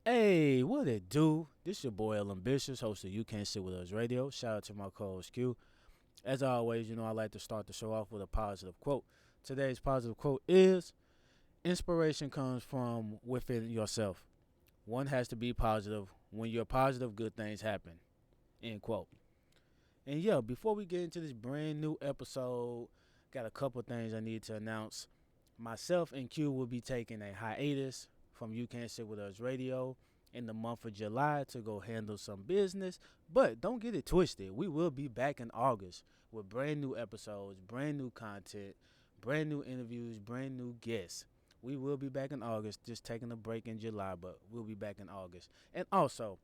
Hey, what it do? This your boy El Ambitious, host of You Can't Sit With Us Radio. Shout out to my co-host Q. As always, I like to start the show off with a positive quote. Today's positive quote is, inspiration comes from within yourself. One has to be positive. When you're positive, good things happen. End quote. And yeah, before we get into this brand new episode, got a couple things I need to announce. Myself and Q will be taking a hiatus from You Can't Sit With Us Radio in the month of July to go handle some business. But don't get it twisted. We will be back in August with brand new episodes, brand new content, brand new interviews, brand new guests. We will be back in August, just taking a break in July, but we'll be back in August. And also,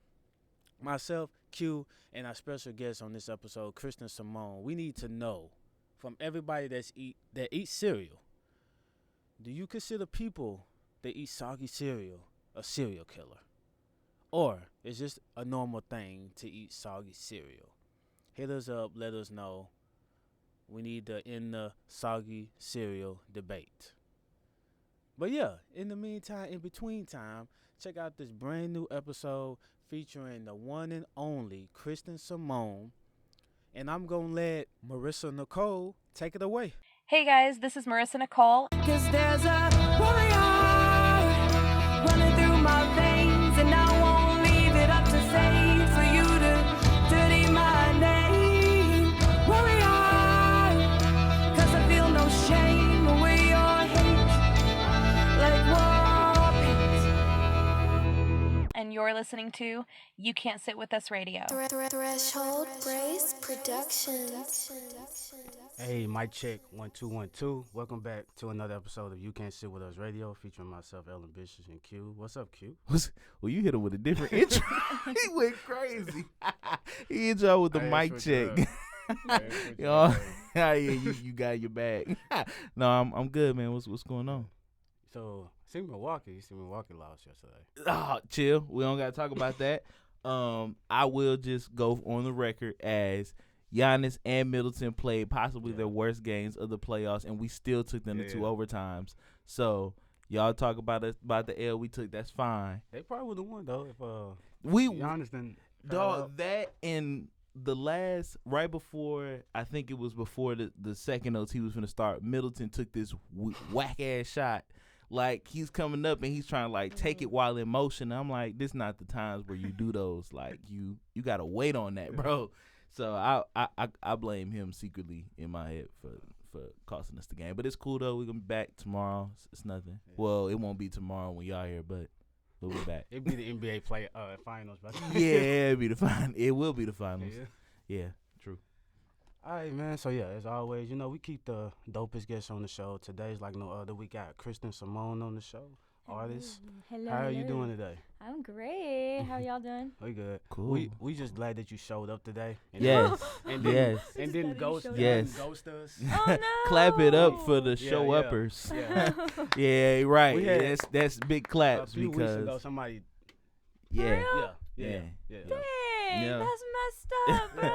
myself, Q, and our special guest on this episode, Krysten Simone, we need to know from everybody that eats cereal, do you consider people that eat soggy cereal a serial killer? Or is just a normal thing to eat soggy cereal? Hit us up, let us know. We need to end the soggy cereal debate. But yeah, in the meantime, in between time, check out this brand new episode featuring the one and only Krysten Simone. And I'm going to let Marissa Nicole take it away. Hey guys, this is Marissa Nicole. 'Cause there's a warrior running through my veins, and I won't leave it up to fate for you to dirty my name. Warrior, 'cause I feel no shame away your hate like war paint. And you're listening to You Can't Sit With Us Radio. Threshold Brace Productions. Hey, mic check, 1 2 1 2. Welcome back to another episode of You Can't Sit With Us Radio, featuring myself, El Ambitious, and Q. What's up, Q? Well, you hit him with a different intro. He went crazy. He hit y'all with the mic check. Yeah, you got your bag. No, I'm good, man. What's going on? So, Milwaukee lost yesterday. Oh, chill. We don't got to talk about that. I will just go on the record as Giannis and Middleton played possibly their worst games of the playoffs, and we still took them to two overtimes. So y'all talk about the L we took. That's fine. They probably would have won though if Giannis didn't. Dog, that and the last right before, I think it was before the second OT was going to start. Middleton took this whack ass shot. Like, he's coming up and he's trying to like take it while in motion. I'm like, this not the times where you do those. Like, you gotta wait on that, bro. So I blame him secretly in my head for costing us the game. But it's cool though. We're gonna be back tomorrow. It's nothing. Yeah. Well, it won't be tomorrow when y'all here, but we'll be back. It'll be the NBA finals, bro. Yeah, it will be the finals. Yeah, true. All right, man. So yeah, as always, we keep the dopest guests on the show. Today's like no other. We got Krysten Simone on the show. Artist. Hello. How are you doing today? I'm great. How y'all doing? We good. Cool. We just glad that you showed up today. Yes. And then ghost us. Oh no. Clap it up for the show uppers. Yeah. Yeah, right. That's big claps a few because weeks ago somebody. Yeah. Yeah. Dang, Yeah. that's messed up, bro.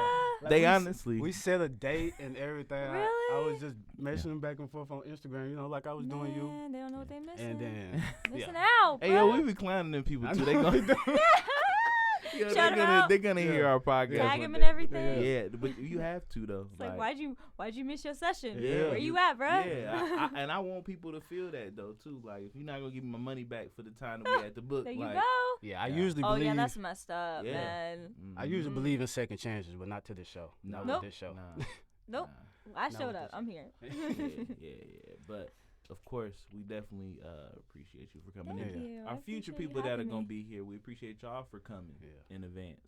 They honestly. We set a date and everything. Really? I was just messaging back and forth on Instagram, like I was doing you. Man, they don't know what they missing. And then Missing out, bro. Hey, yo, we be clowning them people too. They gonna, Shout 'em out. they're gonna hear our podcast. Tag one them day. and everything. Yeah, but you have to though. It's like, why'd you miss your session? Yeah. Where you at, bro? Yeah, and I want people to feel that though too. Like, if you're not gonna give me my money back for the time that we at the book, There you like, go. Yeah, I usually Oh believe. yeah, that's messed up, Yeah. man. I usually believe in second chances, but not to this show. Not Nope. with this show. Nah. Nope. I showed up. I'm here. yeah. But of course, we definitely appreciate you for coming Thank in. you. Our I future appreciate you people that are having gonna me. be here, we appreciate y'all for coming in advance.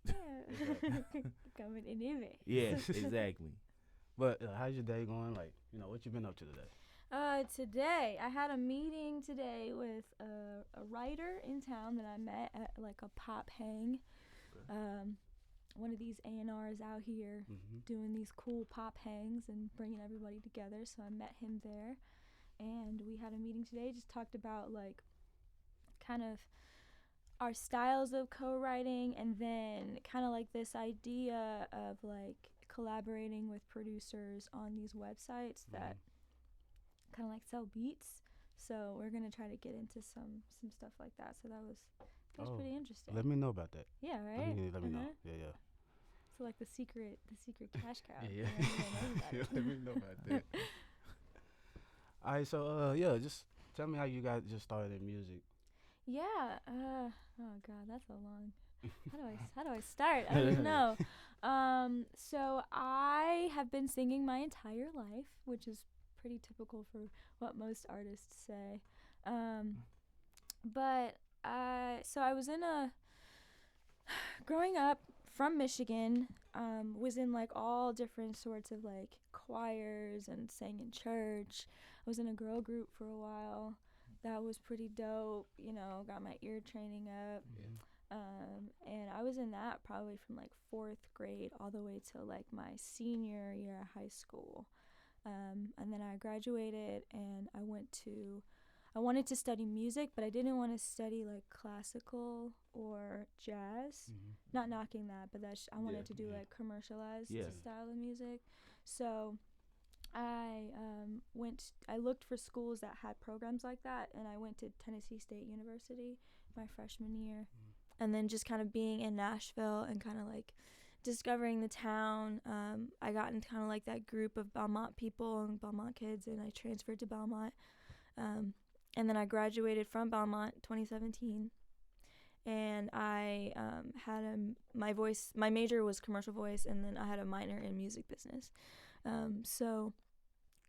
Yeah. Coming in it. Yes, exactly. But how's your day going? Like, what you been up to today? Today I had a meeting today with a writer in town that I met at like a pop hang. One of these A&Rs out here doing these cool pop hangs and bringing everybody together. So I met him there, and we had a meeting today. Just talked about like kind of our styles of co-writing, and then kind of like this idea of like collaborating with producers on these websites that kind of like sell beats. So we're gonna try to get into some stuff like that. So that was pretty interesting. Let me know about that. Yeah, right. Let me know. Yeah. So like the secret cash cow. Yeah. Let me know about that. All right, so just tell me how you guys just started in music. Yeah. Oh God, that's a long. How do I start? I don't even know. So I have been singing my entire life, which is pretty typical for what most artists say. But so I was growing up from Michigan, was in like all different sorts of like choirs and sang in church. I was in a girl group for a while. That was pretty dope, got my ear training up. Yeah. And I was in that probably from like 4th grade all the way till like my senior year of high school. And then I graduated and I wanted to study music, but I didn't want to study like classical or jazz. Mm-hmm. Not knocking that, but I wanted to do like commercialized style of music. So I looked for schools that had programs like that, and I went to Tennessee State University my freshman year. And then just kind of being in Nashville and kind of like discovering the town, I got into kind of like that group of Belmont people and Belmont kids, and I transferred to Belmont. And then I graduated from Belmont 2017, and I had my major was commercial voice, and then I had a minor in music business. So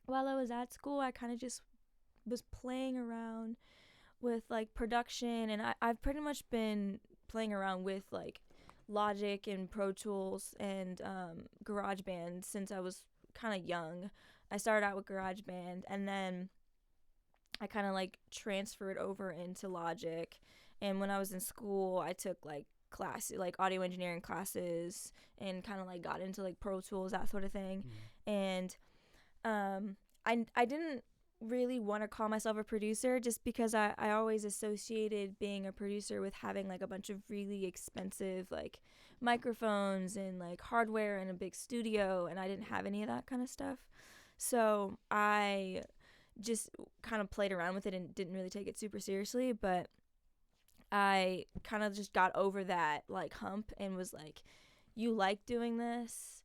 while I was at school, I kind of just was playing around with like production, and I've pretty much been playing around with like Logic and Pro Tools and GarageBand since I was kind of young. I started out with GarageBand, and then I kind of like transferred over into Logic. And when I was in school, I took like audio engineering classes, and kind of like got into like Pro Tools, that sort of thing. And I didn't really want to call myself a producer, just because I always associated being a producer with having like a bunch of really expensive like microphones and like hardware and a big studio, and I didn't have any of that kind of stuff. So I just kind of played around with it and didn't really take it super seriously, but I kind of just got over that like hump and was like, you like doing this,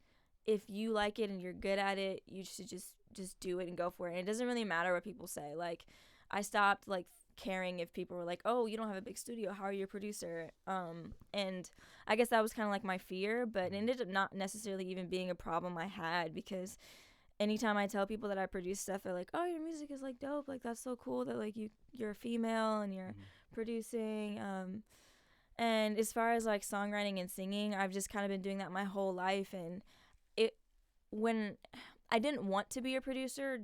if you like it and you're good at it, you should just do it and go for it. And it doesn't really matter what people say. Like, I stopped like caring if people were like, oh, you don't have a big studio, how are you a producer? And I guess that was kind of like my fear, but it ended up not necessarily even being a problem I had, because anytime I tell people that I produce stuff, they're like, oh, your music is like dope, like that's so cool that like you're a female and you're producing. And as far as like songwriting and singing, I've just kind of been doing that my whole life. And when I didn't want to be a producer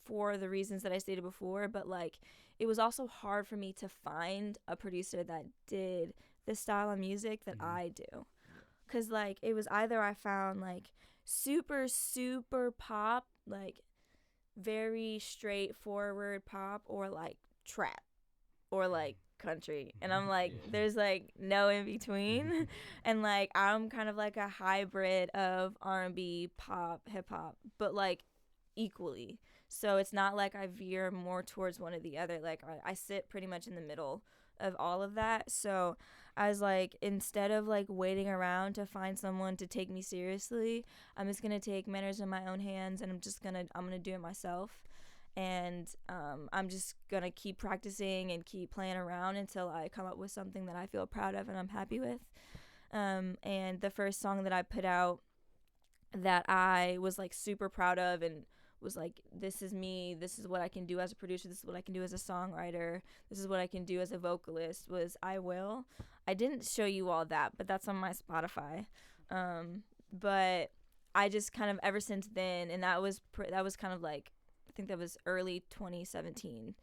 for the reasons that I stated before, but like it was also hard for me to find a producer that did the style of music that I do. Cause like it was either I found like super, super pop, like very straightforward pop, or like trap, or like country, and I'm like, there's like no in between. And like I'm kind of like a hybrid of R&B, pop, hip-hop, but like equally. So it's not like I veer more towards one or the other. Like I sit pretty much in the middle of all of that. So I was like, instead of like waiting around to find someone to take me seriously, I'm just gonna take matters in my own hands, and I'm gonna do it myself. And I'm just gonna keep practicing and keep playing around until I come up with something that I feel proud of and I'm happy with. And the first song that I put out that I was like super proud of and was like, this is me, this is what I can do as a producer, this is what I can do as a songwriter, this is what I can do as a vocalist, was I Will. I didn't show you all that, but that's on my Spotify. But I just kind of, ever since then, and that was kind of like, I think that was early 2017,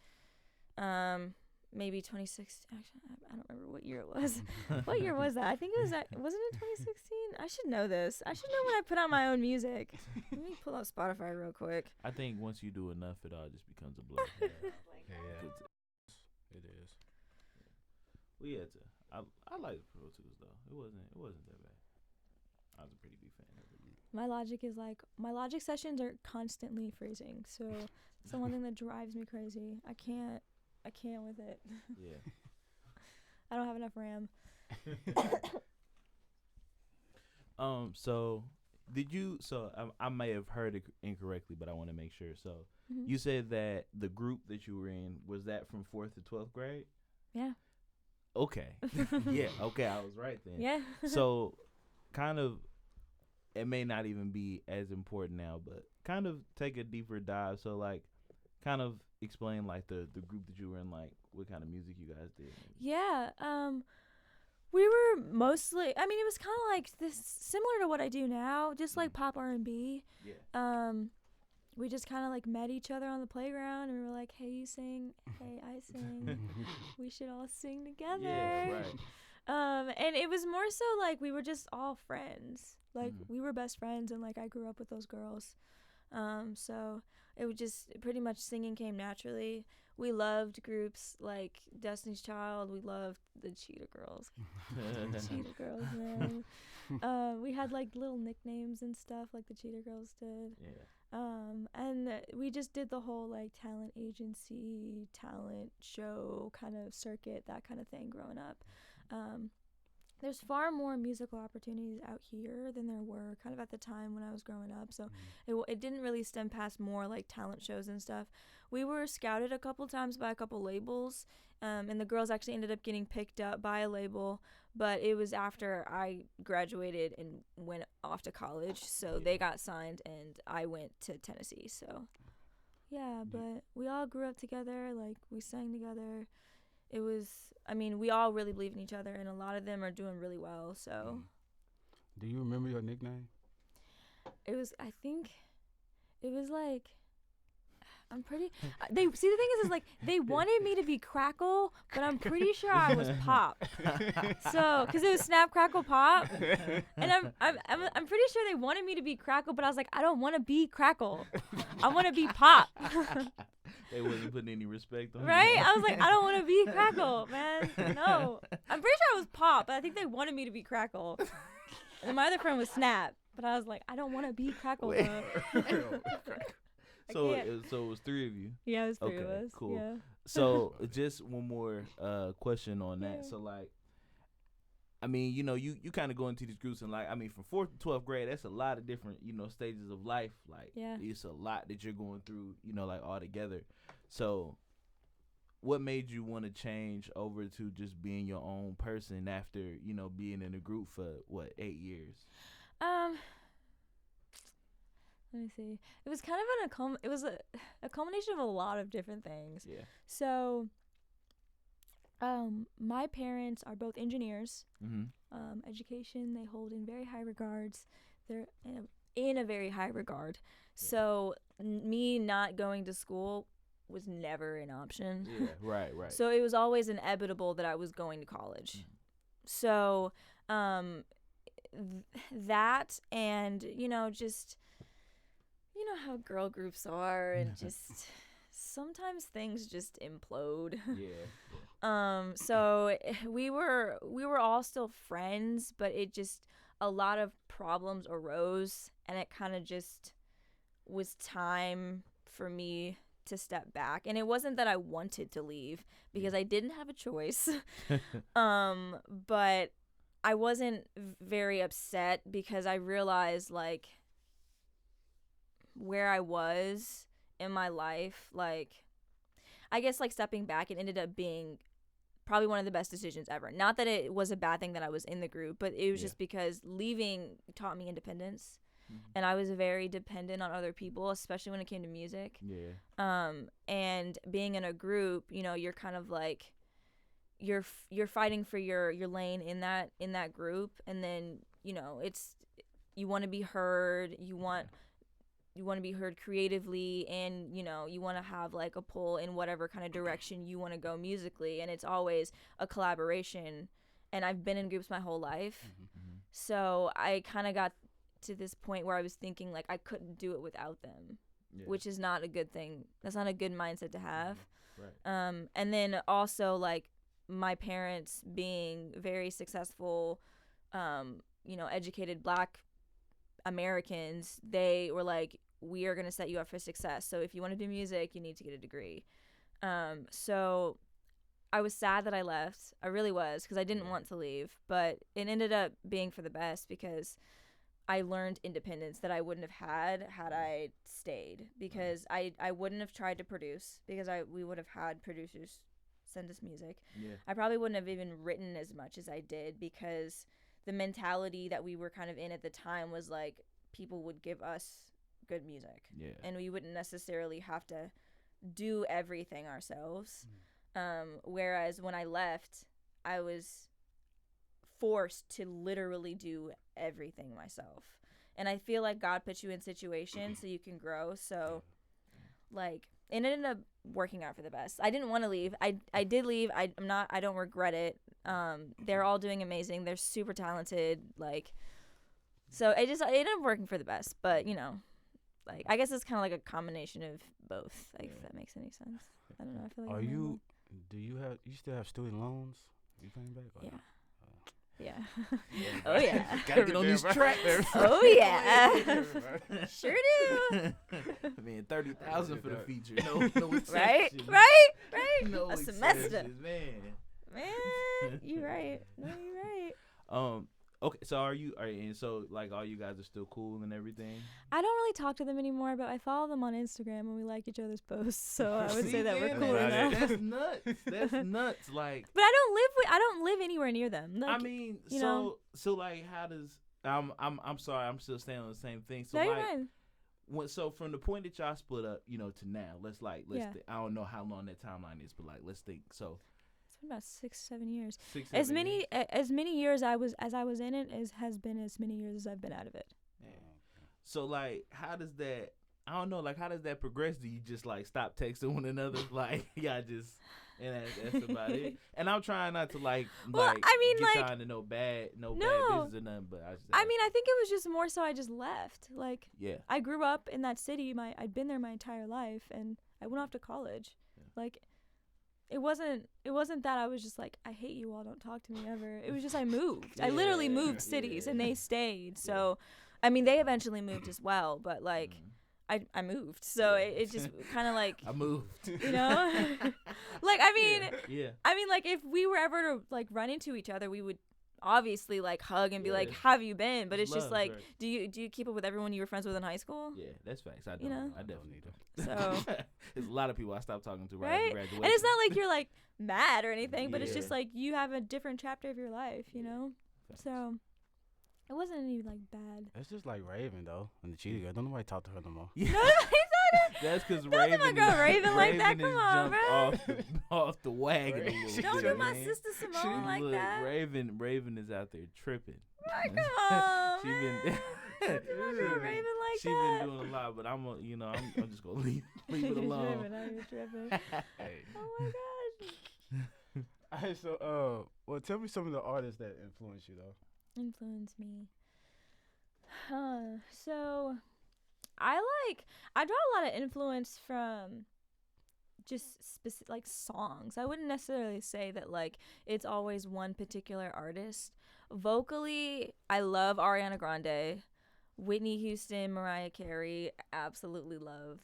maybe 2016. Actually, I don't remember what year it was. What year was that? I think wasn't it 2016? I should know this. I should know when I put out my own music. Let me pull up Spotify real quick. I think once you do enough, it all just becomes a blur. Yeah. It is. We had to. I like Pro Tools though. It wasn't that bad. I was a pretty big fan of it. My Logic sessions are constantly freezing, so it's the one thing that drives me crazy. I can't with it. Yeah. I don't have enough RAM. So did you? So I may have heard it incorrectly, but I want to make sure. So Mhm. you said that the group that you were in was that from 4th to 12th grade? Yeah. Okay. Yeah. Okay, I was right then. Yeah. So, kind of, it may not even be as important now, but kind of take a deeper dive. So, like, kind of explain like the group that you were in, like what kind of music you guys did. Yeah. We were mostly. I mean, it was kind of like this, similar to what I do now, just like pop R&B. Yeah. We just kind of like met each other on the playground, and we were like, "Hey, you sing. Hey, I sing. We should all sing together." Yeah. Right. And it was more so like we were just all friends. Like we were best friends, and like I grew up with those girls. So it was just pretty much singing came naturally. We loved groups like Destiny's Child. We loved the Cheetah Girls. The Cheetah Girls, man. We had like little nicknames and stuff like the Cheetah Girls did. Yeah. And we just did the whole like talent agency, talent show kind of circuit, that kind of thing growing up. There's far more musical opportunities out here than there were kind of at the time when I was growing up. So it didn't really stem past more like talent shows and stuff. We were scouted a couple times by a couple labels, and the girls actually ended up getting picked up by a label, but it was after I graduated and went off to college. So they got signed and I went to Tennessee. So yeah, but we all grew up together, like we sang together. It was, I mean, we all really believe in each other, and a lot of them are doing really well, so. Do you remember your nickname? It was, I think, it was like, I'm pretty, the thing is like, they wanted me to be Crackle, but I'm pretty sure I was Pop. So, because it was Snap, Crackle, Pop, and I'm pretty sure they wanted me to be Crackle, but I was like, I don't want to be Crackle. I want to be Pop. They wasn't putting any respect on right? you. I was like, I don't want to be Crackle, man. No. I'm pretty sure I was Pop, but I think they wanted me to be Crackle. And my other friend was Snap, but I was like, I don't want to be Crackle, though. So it was 3 of you. Yeah, it was 3 of Okay, us. cool. Yeah. So just one more question on that. Yeah. So like, I mean, you know, you kind of go into these groups and like, I mean, from 4th to 12th grade, that's a lot of different, you know, stages of life. Like, it's a lot that you're going through, you know, like all together. So what made you want to change over to just being your own person after, you know, being in a group for 8 years? Let me see. It was kind of it was a culmination of a lot of different things. Yeah. So my parents are both engineers. Education they hold in very high regards. They're in a very high regard. Yeah. So me not going to school was never an option. Yeah, right. So it was always inevitable that I was going to college. So that, and you know, just, you know how girl groups are, and just sometimes things just implode. Yeah. So we were all still friends, but it just, a lot of problems arose, and it kind of just was time for me to step back. And it wasn't that I wanted to leave, because I didn't have a choice. But I wasn't very upset, because I realized like where I was in my life, like I guess like stepping back, it ended up being probably one of the best decisions ever. Not that it was a bad thing that I was in the group, but it was just because leaving taught me independence. And I was very dependent on other people, especially when it came to music. Yeah. And being in a group, you know, you're kind of like you're fighting for your lane in that group, and then, you know, it's, you want to be heard, you want to be heard creatively, and, you know, you want to have like a pull in whatever kind of direction you want to go musically, and it's always a collaboration. And I've been in groups my whole life. So I kind of got to this point where I was thinking like I couldn't do it without them, which is not a good thing. That's not a good mindset to have. Right. And then also like my parents being very successful, you know, educated black Americans, they were like, we are going to set you up for success. So if you want to do music, you need to get a degree. So I was sad that I left. I really was, because I didn't want to leave. But it ended up being for the best, because I learned independence that I wouldn't have had I stayed, because I wouldn't have tried to produce, because we would have had producers send us music. Yeah. I probably wouldn't have even written as much as I did, because the mentality that we were kind of in at the time was like, people would give us good music. Yeah. And we wouldn't necessarily have to do everything ourselves. Whereas when I left, I was forced to literally do everything myself. And I feel like God puts you in situations so you can grow. So like, and it ended up working out for the best. I didn't want to leave. I did leave. I don't regret it. They're all doing amazing. They're super talented. Like, so it ended up working for the best. But you know, like, I guess it's kind of like a combination of both. Like, if that makes any sense. I don't know. I feel like Do you still have student loans? You paying back? Or Yeah. not? Yeah. Oh yeah. Gotta get on these tracks. Oh yeah. Sure do. Man, 30,000 for the feature. No Right. exceptions. Right. No A semester. exceptions, man. You right. No, you're right. Okay, so and so like all you guys are still cool and everything? I don't really talk to them anymore, but I follow them on Instagram and we like each other's posts, so I would say that we're man, cool now. That's nuts. That's nuts. Like, But I don't live anywhere near them. Like, I mean, you know. so like, how does I'm sorry, I'm still staying on the same thing. So No, you're like, fine. so from the point that y'all split up, to now, let's Yeah. I don't know how long that timeline is, but like, let's think. So It's been about 6-7 years. 6-7 As many years. as many years I was in it has been as many years as I've been out of it. Yeah. So like, how does that? I don't know. Like, how does that progress? Do you just like stop texting one another? Like, yeah, and that's about it. And I'm trying not to like Well, I mean, get like, y'all into no bad No. business or nothing. But I mean, I think it was just more so I just left. Like, yeah. I grew up in that city. I'd been there my entire life, and I went off to college. Yeah. Like, it wasn't that I was just like, I hate you all, don't talk to me ever. It was just I moved. I literally moved cities, and they stayed. So, I mean, they eventually moved as well, but like, I moved. So it just kind of like, I moved. you know, like, I mean, Yeah. I mean, like, if we were ever to like run into each other, we would obviously like hug and be like, how have you been? But it's just Love, like, right. do you keep up with everyone you were friends with in high school? Yeah, that's facts. I don't. You know? I definitely don't. So There's a lot of people I stopped talking to right right, after graduation. and it's not like you're like mad or anything, but it's Yeah. just like you have a different chapter of your life, you know. Facts. So it wasn't any like bad. It's just like Raven though, and the cheetah girl. Don't nobody talk to her no more. Yeah. No, it's That's because Don't do Raven. my girl Raven like that. Raven Come has on, jumped bro. off the wagon a little Don't bit, do my man. sister Simone like Look, that. Raven is out there tripping. Come on, She man. been. Don't do my girl Raven like She that. been doing a lot, but I'm just gonna leave it alone. You're tripping. Hey. Oh my gosh. Alright, so well, tell me some of the artists that influence you though. Influence me. So I draw a lot of influence from just specific like songs. I wouldn't necessarily say that like it's always one particular artist. Vocally, I love Ariana Grande, Whitney Houston, Mariah Carey. Absolutely love.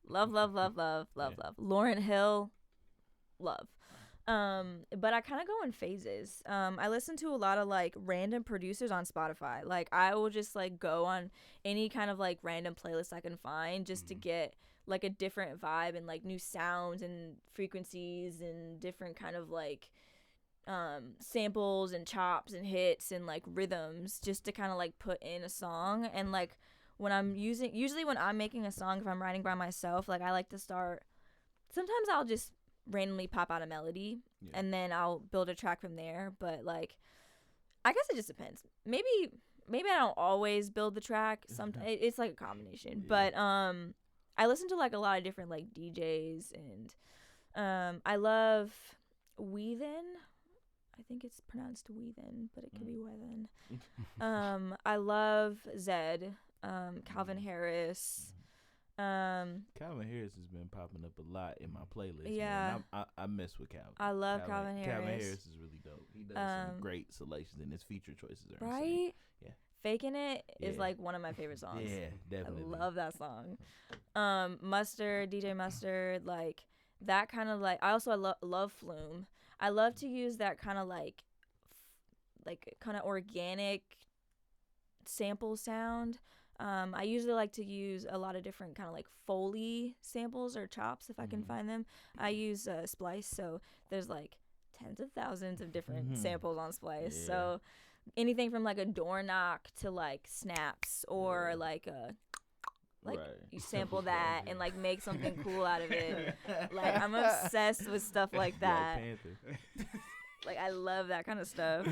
Lauryn Hill, love. But I kind of go in phases. I listen to a lot of like random producers on Spotify. Like I will just like go on any kind of like random playlist I can find just to get like a different vibe and like new sounds and frequencies and different kind of like samples and chops and hits and like rhythms just to kind of like put in a song. And like usually when I'm making a song, if I'm writing by myself, like I like to start, sometimes I'll just randomly pop out a melody and then I'll build a track from there. But like, I guess it just depends. Maybe I don't always build the track. Sometimes it's like a combination. But I listen to like a lot of different like DJs, and I love Weathen. I think it's pronounced Weathen, but it could be Weathen. I love Zed, Calvin Harris. Calvin Harris has been popping up a lot in my playlist. Yeah. Man. I mess with Calvin. I love Calvin Harris. Calvin Harris is really dope. He does some great selections, and his feature choices are insane. Right? Yeah. Faking It is Yeah. like one of my favorite songs. Yeah, definitely. I love that song. Mustard, DJ Mustard, like that kind of like. I also love Flume. I love to use that kind of like kind of organic sample sound. I usually like to use a lot of different kind of like Foley samples or chops if I can find them. I use Splice, so there's like tens of thousands of different samples on Splice. Yeah. So anything from like a door knock to like snaps or like Right. you sample that and like make something cool out of it. Like I'm obsessed with stuff like that. Black Panther. Like I love that kind of stuff.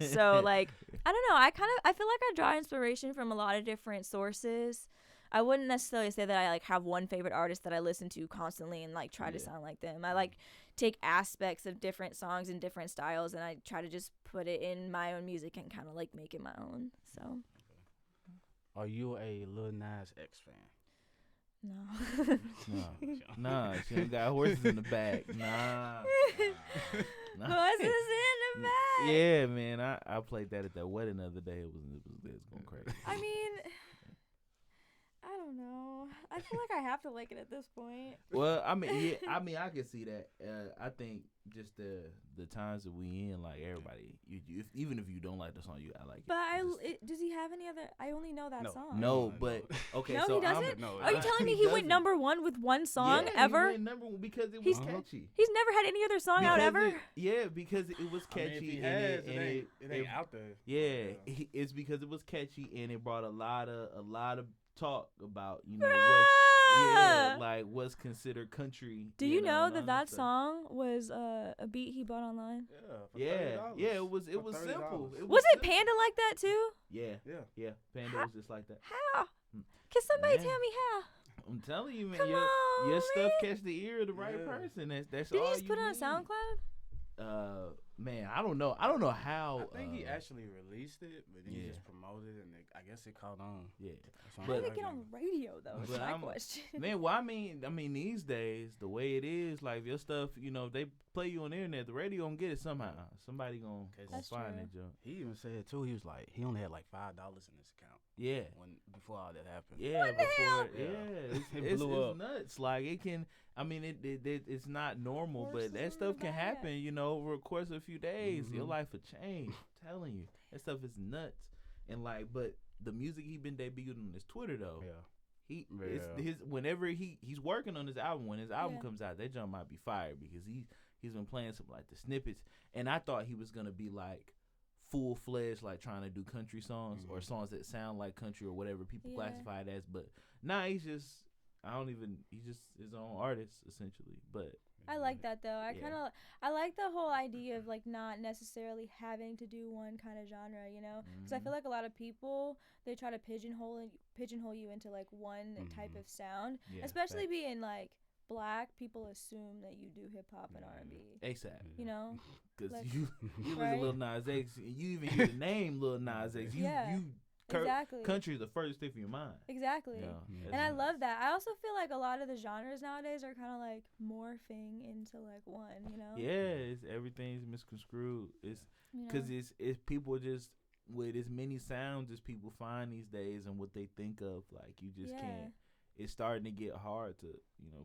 So like I don't know, I feel like I draw inspiration from a lot of different sources. I wouldn't necessarily say that I like have one favorite artist that I listen to constantly and like try to sound like them. I like take aspects of different songs and different styles and I try to just put it in my own music and kind of like make it my own. So Are you a Lil Nas X fan? no. Nah, she ain't got horses in the back. Nah. Horses in the back. Yeah, man. I played that at that wedding the other day. It was going crazy. I mean, I don't know. I feel like I have to like it at this point. Well, I mean, I can see that. I think just the times that we in, like everybody, even if you don't like the song, I like it. But does he have any other? I only know that song. No, but okay. No, so he doesn't. No, Are you telling me he went number one with one song ever? He went number one because it was catchy. He's never had any other song out ever. Because it was catchy. I mean, if he and has, it ain't out there. Yeah, it's because it was catchy and it brought a lot of talk about what's considered country. Do you know and all that stuff. song was a beat he bought online? Yeah, it was simple. Was it Panda like that too? Yeah. Panda was just like that. How? Can somebody tell me how? I'm telling you, man. Come your on, stuff man. catch the ear of the right person. That's Did all he just you put it on need. SoundCloud? Man, I don't know. I don't know how. I think he actually released it, but then he yeah. just promoted it, and I guess it caught on. Yeah. How But- did it get on the radio though? Is But my I'm- question. Man, well, I mean, these days, the way it is, like your stuff, if they play you on the internet, the radio gonna get it somehow. Somebody gonna That's find true. that junk. He even said too. He was like, he only had like $5 in his account Yeah. before all that happened. Yeah, What the before hell? it's blew up. nuts. Like it can. I mean, it's not normal, Horses but in that stuff the can back. happen. Over the course of a few days, your Mhm. life will change. I'm telling you, that stuff is nuts. And but the music he been debuting on his Twitter though. Yeah. It's his whenever he's working on his album. When his album Yeah. comes out, that jump might be fire because he's been playing some like the snippets, and I thought he was gonna be like full fledged, like trying to do country songs or songs that sound like country or whatever people Yeah. classify it as. But he's just he's just his own artist essentially. But I like that though. Yeah. I like the whole idea of like not necessarily having to do one kind of genre, because I feel like a lot of people they try to pigeonhole you into like one type of sound, yeah, especially being like black. People assume that you do hip hop and R&B. ASAP. Because Like- you look Right? at Lil Nas X, and you even hear the name Lil Nas X. Exactly. Country is the first thing for your mind. Exactly. Yeah, And I love that. I also feel like a lot of the genres nowadays are kind of like morphing into like one, Yeah, everything's misconstrued. It's You know? because it's people just with as many sounds as people find these days and what they think of, like you just Yeah. can't. It's starting to get hard to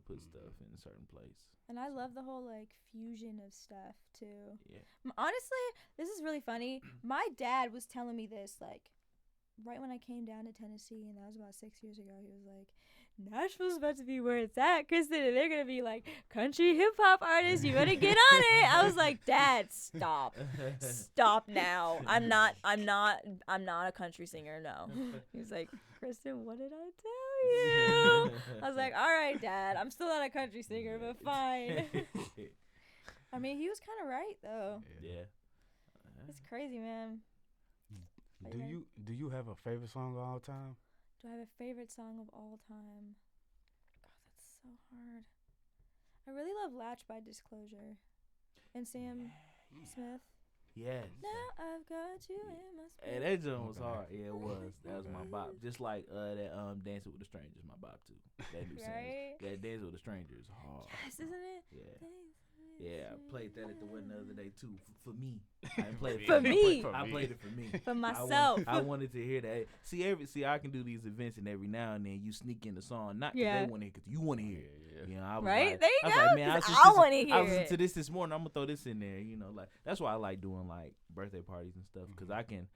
put stuff in a certain place. And I love the whole like fusion of stuff too. Yeah. Honestly, this is really funny. My dad was telling me this like right when I came down to Tennessee, and that was about 6 years ago. He was like, Nashville's about to be where it's at, Krysten, and they're gonna be like country hip hop artists. You better get on it. I was like, Dad, stop now. I'm not a country singer. No. He's like, Krysten, what did I tell you? I was like, all right, Dad. I'm still not a country singer, but fine. I mean, he was kind of right though. Yeah. It's crazy, man. Do you have a favorite song of all time? Do I have a favorite song of all time? God, that's so hard. I really love Latch by Disclosure and Sam Smith. Yes. Now I've got you in my Hey, spirit. that joint was hard. Yeah, it was. That was my bop. Just like that Dancing with the Strangers, my bop too. That new Right? song. That Dancing with the Strangers is hard. Yes, isn't it? Yeah. Dancing Yeah, I played that at the wedding the other day too. For me, I didn't play it For me. I played it for me. For myself. I wanted to hear that. See, I can do these events, and every now and then you sneak in the song, not because Yeah. they want to hear, because you want to hear it. Yeah. You know, I was Right? like, There you I was go, like, man, 'cause listened I to wanna I hear listened to it. this morning. I'm gonna throw this in there. You know, like that's why I like doing like birthday parties and stuff, because I can,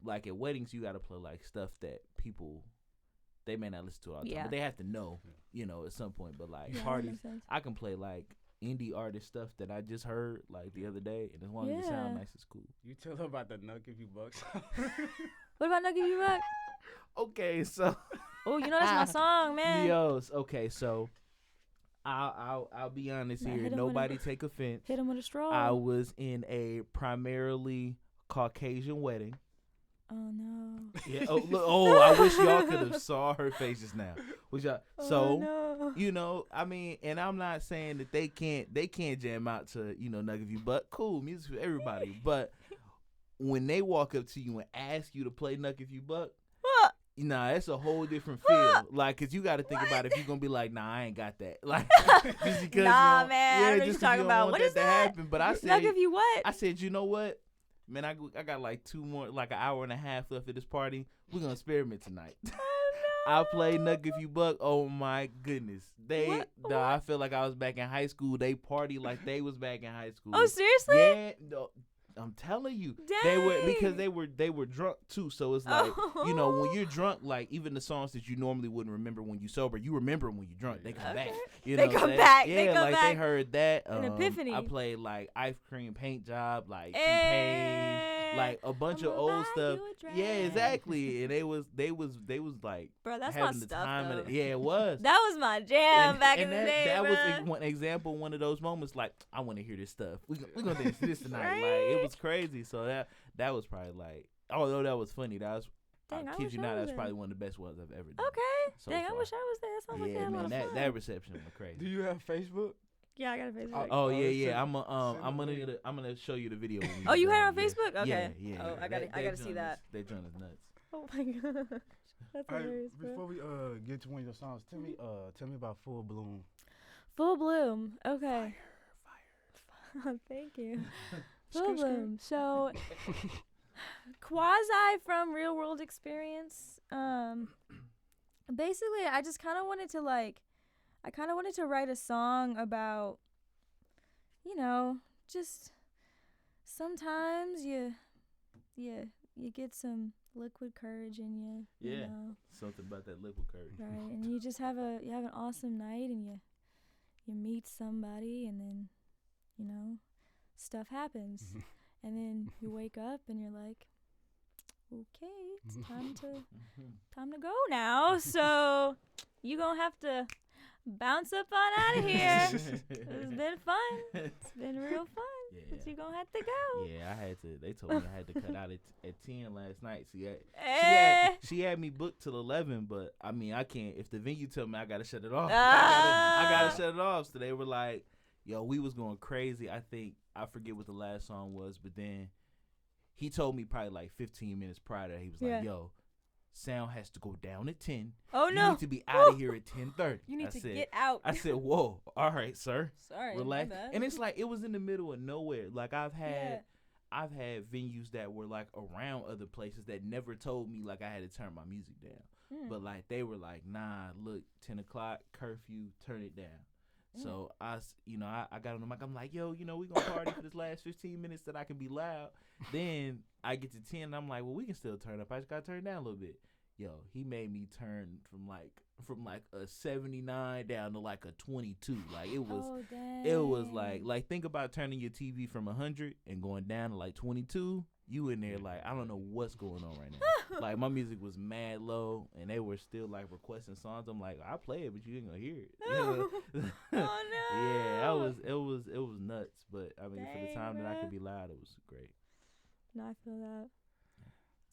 like at weddings, you got to play like stuff that people they may not listen to all the time, Yeah. but they have to know, you know, at some point. But like Yeah, that parties, makes sense. I can play like indie artist stuff that I just heard like the other day, and as long as it sounds Yeah. nice, it's cool. You tell her about the Nuck if you bucks. What about Nugget You Buck? Okay, so Oh, you know that's my song, man. okay, so I'll be honest Nah, here. hit 'em with Nobody a- take offense. Hit him with a straw. I was in a primarily Caucasian wedding. Oh no. Yeah. Oh, look, I wish y'all could have saw her face just now. Which y'all, so no. you know, I mean, and I'm not saying that they can't jam out to, you know, Nugget View, but cool music for everybody. But when they walk up to you and ask you to play Nugget View Buck, What? nah, it's a whole different feel. Like, cause you got to think about if you're gonna be like, nah, I ain't got that. Like, just because Nah, you don't, man, I know yeah, what just you're 'cause talking you don't about. want What that is to that? happen. But I said, Nugget You what? I said, you know what? Man, I got like 2 more, like an hour and a half left of this party. We're gonna experiment tonight. I played Nugget If You Buck. Oh my goodness, I feel like I was back in high school. They party like they was back in high school. Oh, seriously? Yeah, no, I'm telling you, they were because Dang. they were drunk too. So it's like you know when you're drunk, like even the songs that you normally wouldn't remember when you sober, you remember when you're drunk. They come back. You They know what come I'm saying? back. Yeah, They come like back. they heard that. An epiphany. I played like Ice Cream Paint Job, like T-Pain, like a bunch I'ma of old buy stuff. you a Yeah, dress. exactly. And they was like Bro, that's my having the stuff, time though. of it. Yeah, it was. That was my jam back in and the that, day, that bruh. was one example, one of those moments. Like, I want to hear this stuff. We're gonna dance to this tonight. Like, Right? it was crazy. So that was probably like, although that was funny. That was, Dang, I I kid wish you I not, was that's there. probably one of the best ones I've ever done. Okay. So Dang, I far. wish I was there. That sounds like they Yeah, had a lot man, of fun. that reception was Do crazy. you have Facebook? Yeah, I got a Facebook. Oh let's yeah. send- I'm send the link. gonna show you the video. when we Oh, you get had it on done, Facebook? Okay. Yeah. Oh, I gotta see that. They joined us nuts. Oh my gosh. That's All right, hilarious, before bro. we get to one of your songs, tell me about Full Bloom. Full Bloom. Okay. Fire. Thank you. Full Bloom. So, quasi from real world experience. Basically, I just kind of wanted to write a song about, you know, just sometimes you get some liquid courage in you. You Yeah. know, Something about that liquid courage. right? And you just have an awesome night, and you meet somebody, and then, you know, stuff happens, and then you wake up and you're like, okay, it's time to go now. So you gonna have to bounce up on out of here. It's been fun. It's been real fun. Yeah. But you gonna have to go. Yeah, I had to. They told me I had to cut out at 10 last night. See, Eh. she had me booked till 11, but I mean, I can't. If the venue tell me I gotta shut it off, Ah. I gotta shut it off. So they were like, "Yo, we was going crazy." I forget what the last song was, but then he told me probably like 15 minutes prior to that, he was Yeah. like, "Yo, sound has to go down at 10. Oh You no. need to be out of here at 10:30." You need I to said, get out. I said, "Whoa, all right, sir." Sorry. Relax. My bad. And it's like it was in the middle of nowhere. Like I've Yeah. had venues that were like around other places that never told me like I had to turn my music down. But like they were like, nah, look, 10 o'clock curfew, turn it down. So I got on the mic. I'm like, yo, we gonna party for this last 15 minutes that I can be loud. Then I get to 10. And I'm like, well, we can still turn up. I just gotta turn down a little bit. Yo, he made me turn from like a 79 down to like a 22. Like it was. Oh, dang. It was like think about turning your TV from 100 and going down to like 22. You in there like I don't know what's going on right now. Like my music was mad low and they were still like requesting songs. I'm like I play it, but you ain't gonna hear it. You know? Oh no. Yeah, it was nuts. But I mean, for the Dang, time that I bruh. could be loud, it was great. No, I feel that.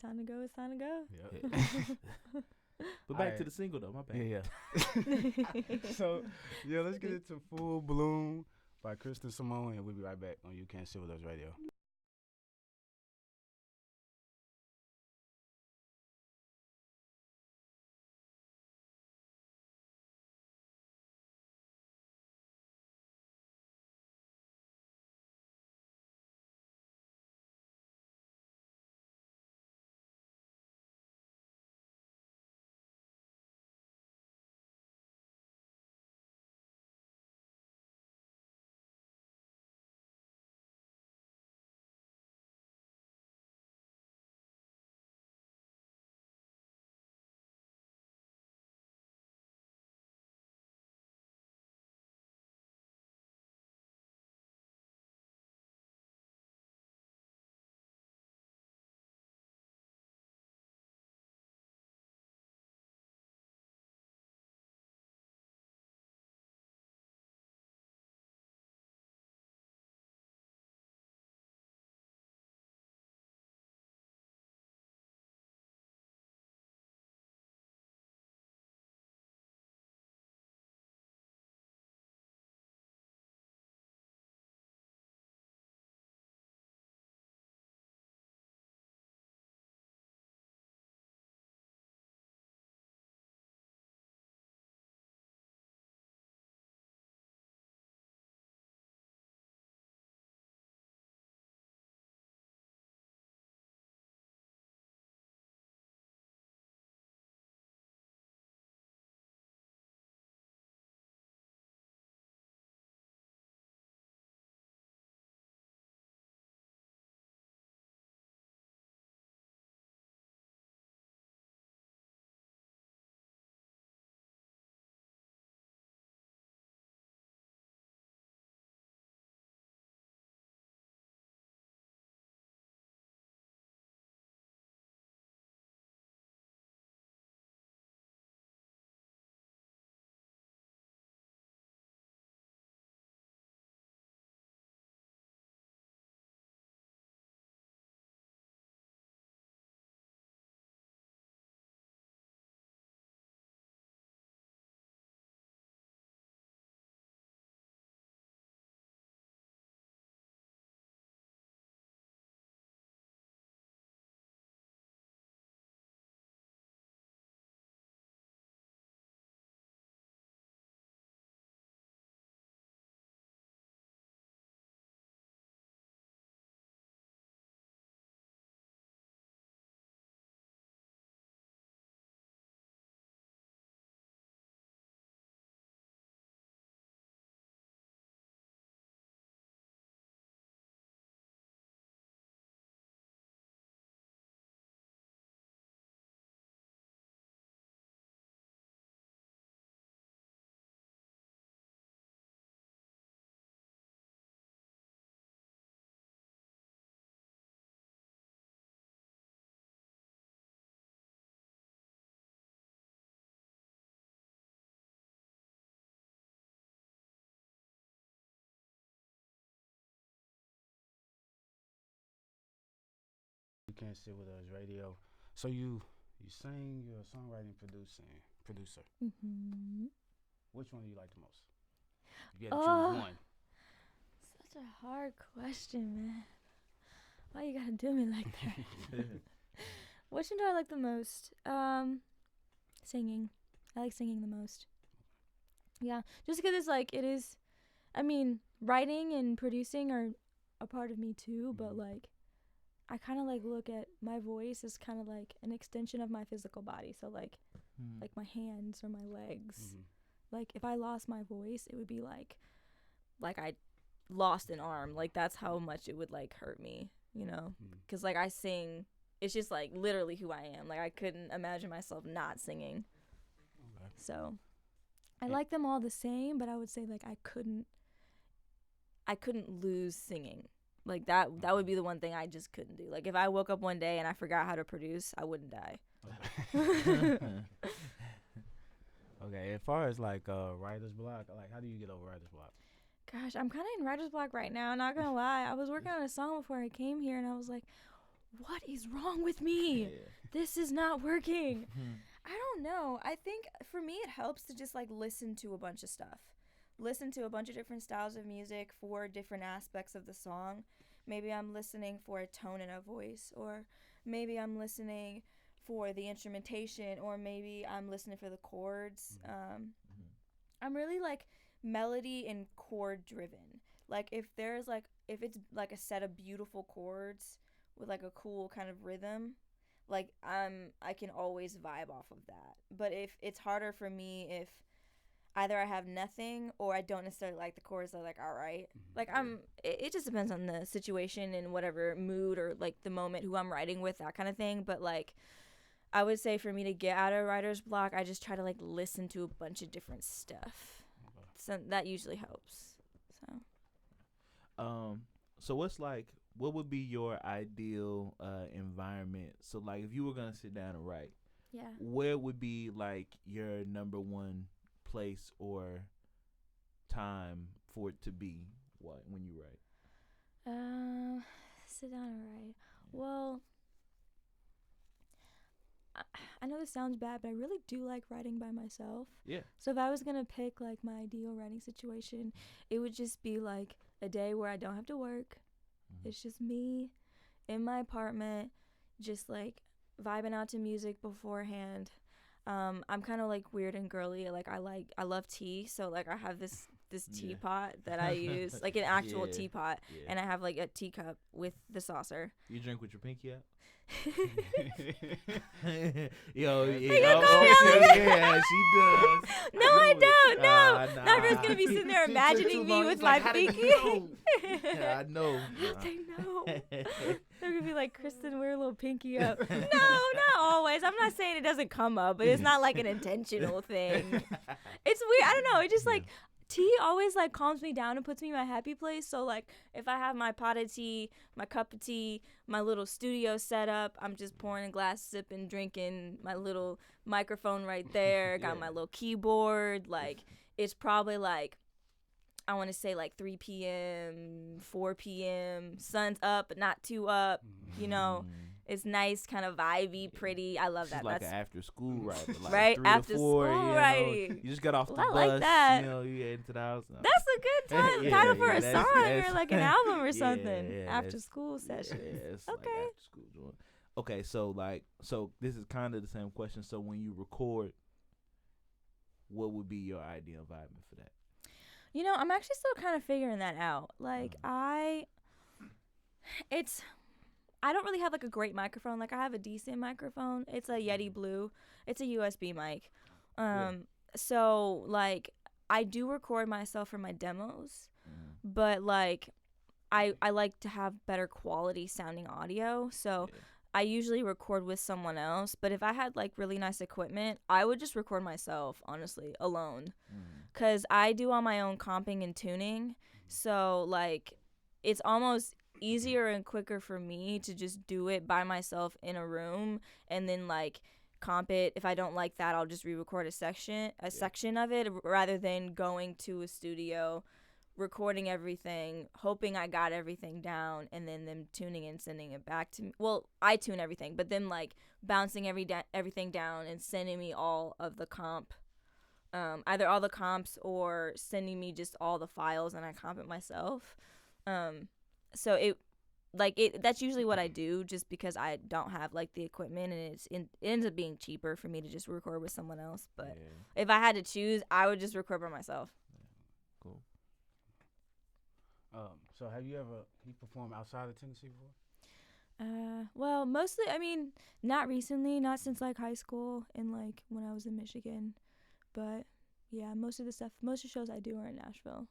Time to go. It's time to go. Yep. But back to Alright. the single though. My bad. Yeah. So let's get into Full Bloom by Krysten Simone, and we'll be right back on You Can't Sit With Us Radio. You Can't Sit With Us Radio. So you sing, you're a songwriting producer. Mm-hmm. Which one do you like the most? If you had to choose one. Such a hard question, man. Why you gotta do me like that? Which one do I like the most? Singing. I like singing the most. Yeah, just because I mean, writing and producing are a part of me too, but like, I kind of like look at my voice as kind of like an extension of my physical body. So like my hands or my legs. Like if I lost my voice, it would be like I lost an arm. Like that's how much it would like hurt me, you know? Because like I sing, it's just like literally who I am. Like I couldn't imagine myself not singing. Okay. So I like them all the same, but I would say like I couldn't lose singing. Like that would be the one thing I just couldn't do. Like if I woke up one day and I forgot how to produce, I wouldn't die. Okay. Okay, as far as like writer's block, like how do you get over writer's block? Gosh, I'm kind of in writer's block right now, not gonna lie. I was working on a song before I came here and I was like, what is wrong with me? This is not working. I don't know. I think for me it helps to just like listen to a bunch of stuff. Listen to a bunch of different styles of music for different aspects of the song. Maybe I'm listening for a tone in a voice, or maybe I'm listening for the instrumentation, or maybe I'm listening for the chords. I'm really like melody and chord driven. Like if it's like a set of beautiful chords with like a cool kind of rhythm, like I can always vibe off of that. But if it's harder for me if either I have nothing or I don't necessarily like the chords, they're like, all right. Like it just depends on the situation and whatever mood or like the moment, who I'm writing with, that kind of thing. But like, I would say for me to get out of writer's block, I just try to like listen to a bunch of different stuff. So that usually helps. So what would be your ideal environment? So like if you were gonna sit down and write, where would be like your number one place or time for it to be when you write? Sit down and write. Well, I know this sounds bad, but I really do like writing by myself. Yeah. So if I was gonna pick like my ideal writing situation, it would just be like a day where I don't have to work. It's just me in my apartment, just like vibing out to music beforehand. I'm kind of like weird and girly. Like I love tea, so like I have this teapot that I use, like an actual teapot, and I have like a teacup with the saucer. You drink with your pinky out? Yeah, she does. No, I don't. No, not everyone's gonna be sitting there imagining me with my pinky. I know. They know. They're gonna be like, Krysten, wear a little pinky up. No, not always. I'm not saying it doesn't come up, but it's not like an intentional thing. It's weird. I don't know. It just like tea always like calms me down and puts me in my happy place. So like if I have my pot of tea, my cup of tea, my little studio set up, I'm just pouring a glass, sipping, drinking, my little microphone right there, got my little keyboard. Like it's probably like, I want to say like 3 p.m., 4 p.m., sun's up but not too up, you know. It's nice, kind of vibey, pretty. I love that. Like an after school writer, like right? 3 after to 4, school writing. You just got off the I bus, like that. you know, you head into the house. No. That's a good title for a song or like an album or something. Yeah, after school sessions. Yeah, it's okay. Like after school joint. Okay, so this is kind of the same question. So when you record, what would be your ideal environment for that? You know, I'm actually still kind of figuring that out. Like I don't really have like a great microphone. Like I have a decent microphone. It's a Yeti Blue. It's a USB mic. So like I do record myself for my demos, but like I like to have better quality sounding audio. So I usually record with someone else, but if I had like really nice equipment, I would just record myself, honestly, alone. Cause I do all my own comping and tuning. So like it's almost easier and quicker for me to just do it by myself in a room and then like comp it. If I don't like that, I'll just re-record a section of it rather than going to a studio recording everything, hoping I got everything down, and then them tuning and sending it back to me. Well, I tune everything, but them like bouncing everything down and sending me all of the comp, either all the comps or sending me just all the files and I comp it myself. So that's usually what I do, just because I don't have like the equipment, and it ends up being cheaper for me to just record with someone else. But if I had to choose, I would just record by myself. Cool. So have you performed outside of Tennessee before? Well, mostly, I mean, not recently, not since like high school and like when I was in Michigan, but yeah, most of the shows I do are in Nashville.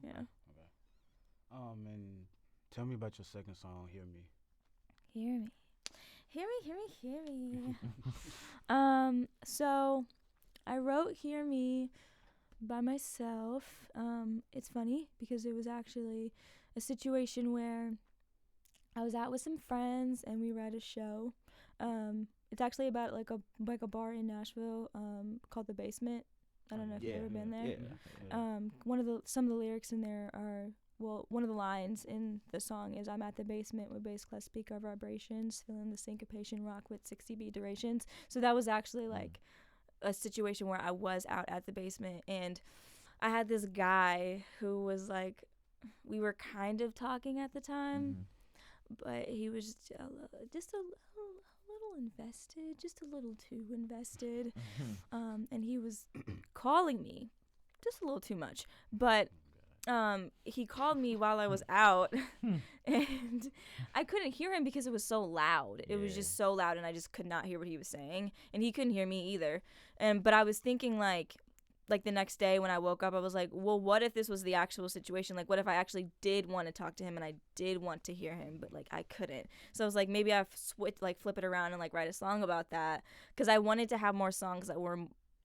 Yeah. Okay. And tell me about your second song, Hear Me. Hear me. Hear me, hear me, hear me. So I wrote Hear Me by myself. It's funny because it was actually a situation where I was out with some friends and we were at a show. It's actually about like a bar in Nashville called The Basement. I don't know if you've ever been there. Some of the lyrics in there are, well, one of the lines in the song is, I'm at the basement with bass class speaker vibrations, feeling the syncopation rock with 60 beat durations. So that was actually like a situation where I was out at the basement, and I had this guy who was like, we were kind of talking at the time, but he was just a little invested, just a little too invested. And he was calling me just a little too much, but he called me while I was out and I couldn't hear him because it was so loud. It was just so loud, and I just could not hear what he was saying, and he couldn't hear me either. But I was thinking like the next day when I woke up, I was like, well, what if this was the actual situation? Like, what if I actually did want to talk to him and I did want to hear him, but like I couldn't? So I was like, maybe I flip it around and like write a song about that, because I wanted to have more songs that were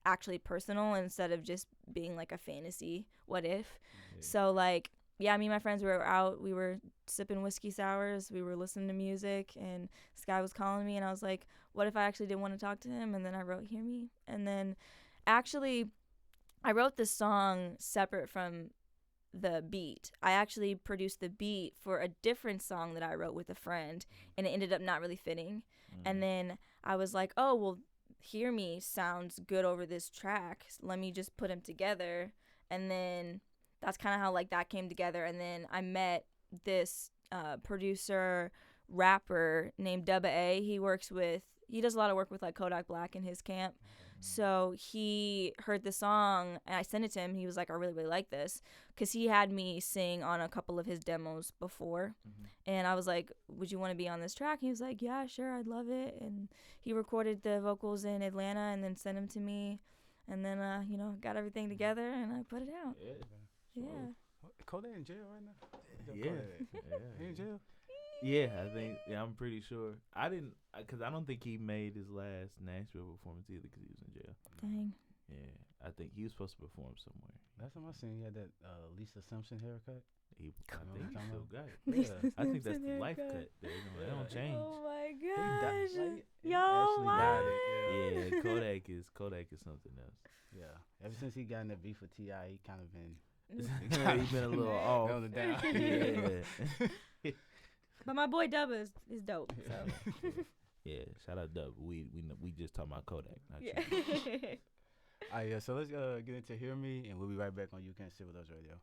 actually personal instead of just being like a fantasy what if. So like, yeah, me and my friends were out, we were sipping whiskey sours, we were listening to music, and this guy was calling me, and I was like, what if I actually did want to talk to him? And then I wrote Hear Me. And then actually I wrote this song separate from the beat. I actually produced the beat for a different song that I wrote with a friend, and it ended up not really fitting. And then I was like, oh, well, Hear Me sounds good over this track. Let me just put them together. And then that's kind of how like that came together. And then I met this producer rapper named Dubba A. He does a lot of work with like Kodak Black in his camp. So he heard the song and I sent it to him. He was like, I really, really like this, because he had me sing on a couple of his demos before. And I was like, would you want to be on this track? He was like, yeah, sure, I'd love it. And he recorded the vocals in Atlanta and then sent them to me. And then, got everything together and I put it out. Yeah. Kodak in jail right now? Yeah. He in jail? Yeah, I'm pretty sure. Because I don't think he made his last Nashville performance either, because he was in jail. Dang. Yeah, I think he was supposed to perform somewhere. Last time I seen, he had that Lisa Simpson haircut. I think he still got it. Yeah. I think that's the life cut. They don't change. Oh my He gosh. Yo, Yo, died it. Yeah, Kodak is something else. Yeah. Ever since he got in that beef with T.I., he kind of been He's been a little off. on the down. Yeah. But my boy Dubba is dope. So. Yeah, shout out Dub. We just talking about Kodak. Not Yeah. you. All right, so let's get into Hear Me, and we'll be right back on You Can't Sit With Us Radio.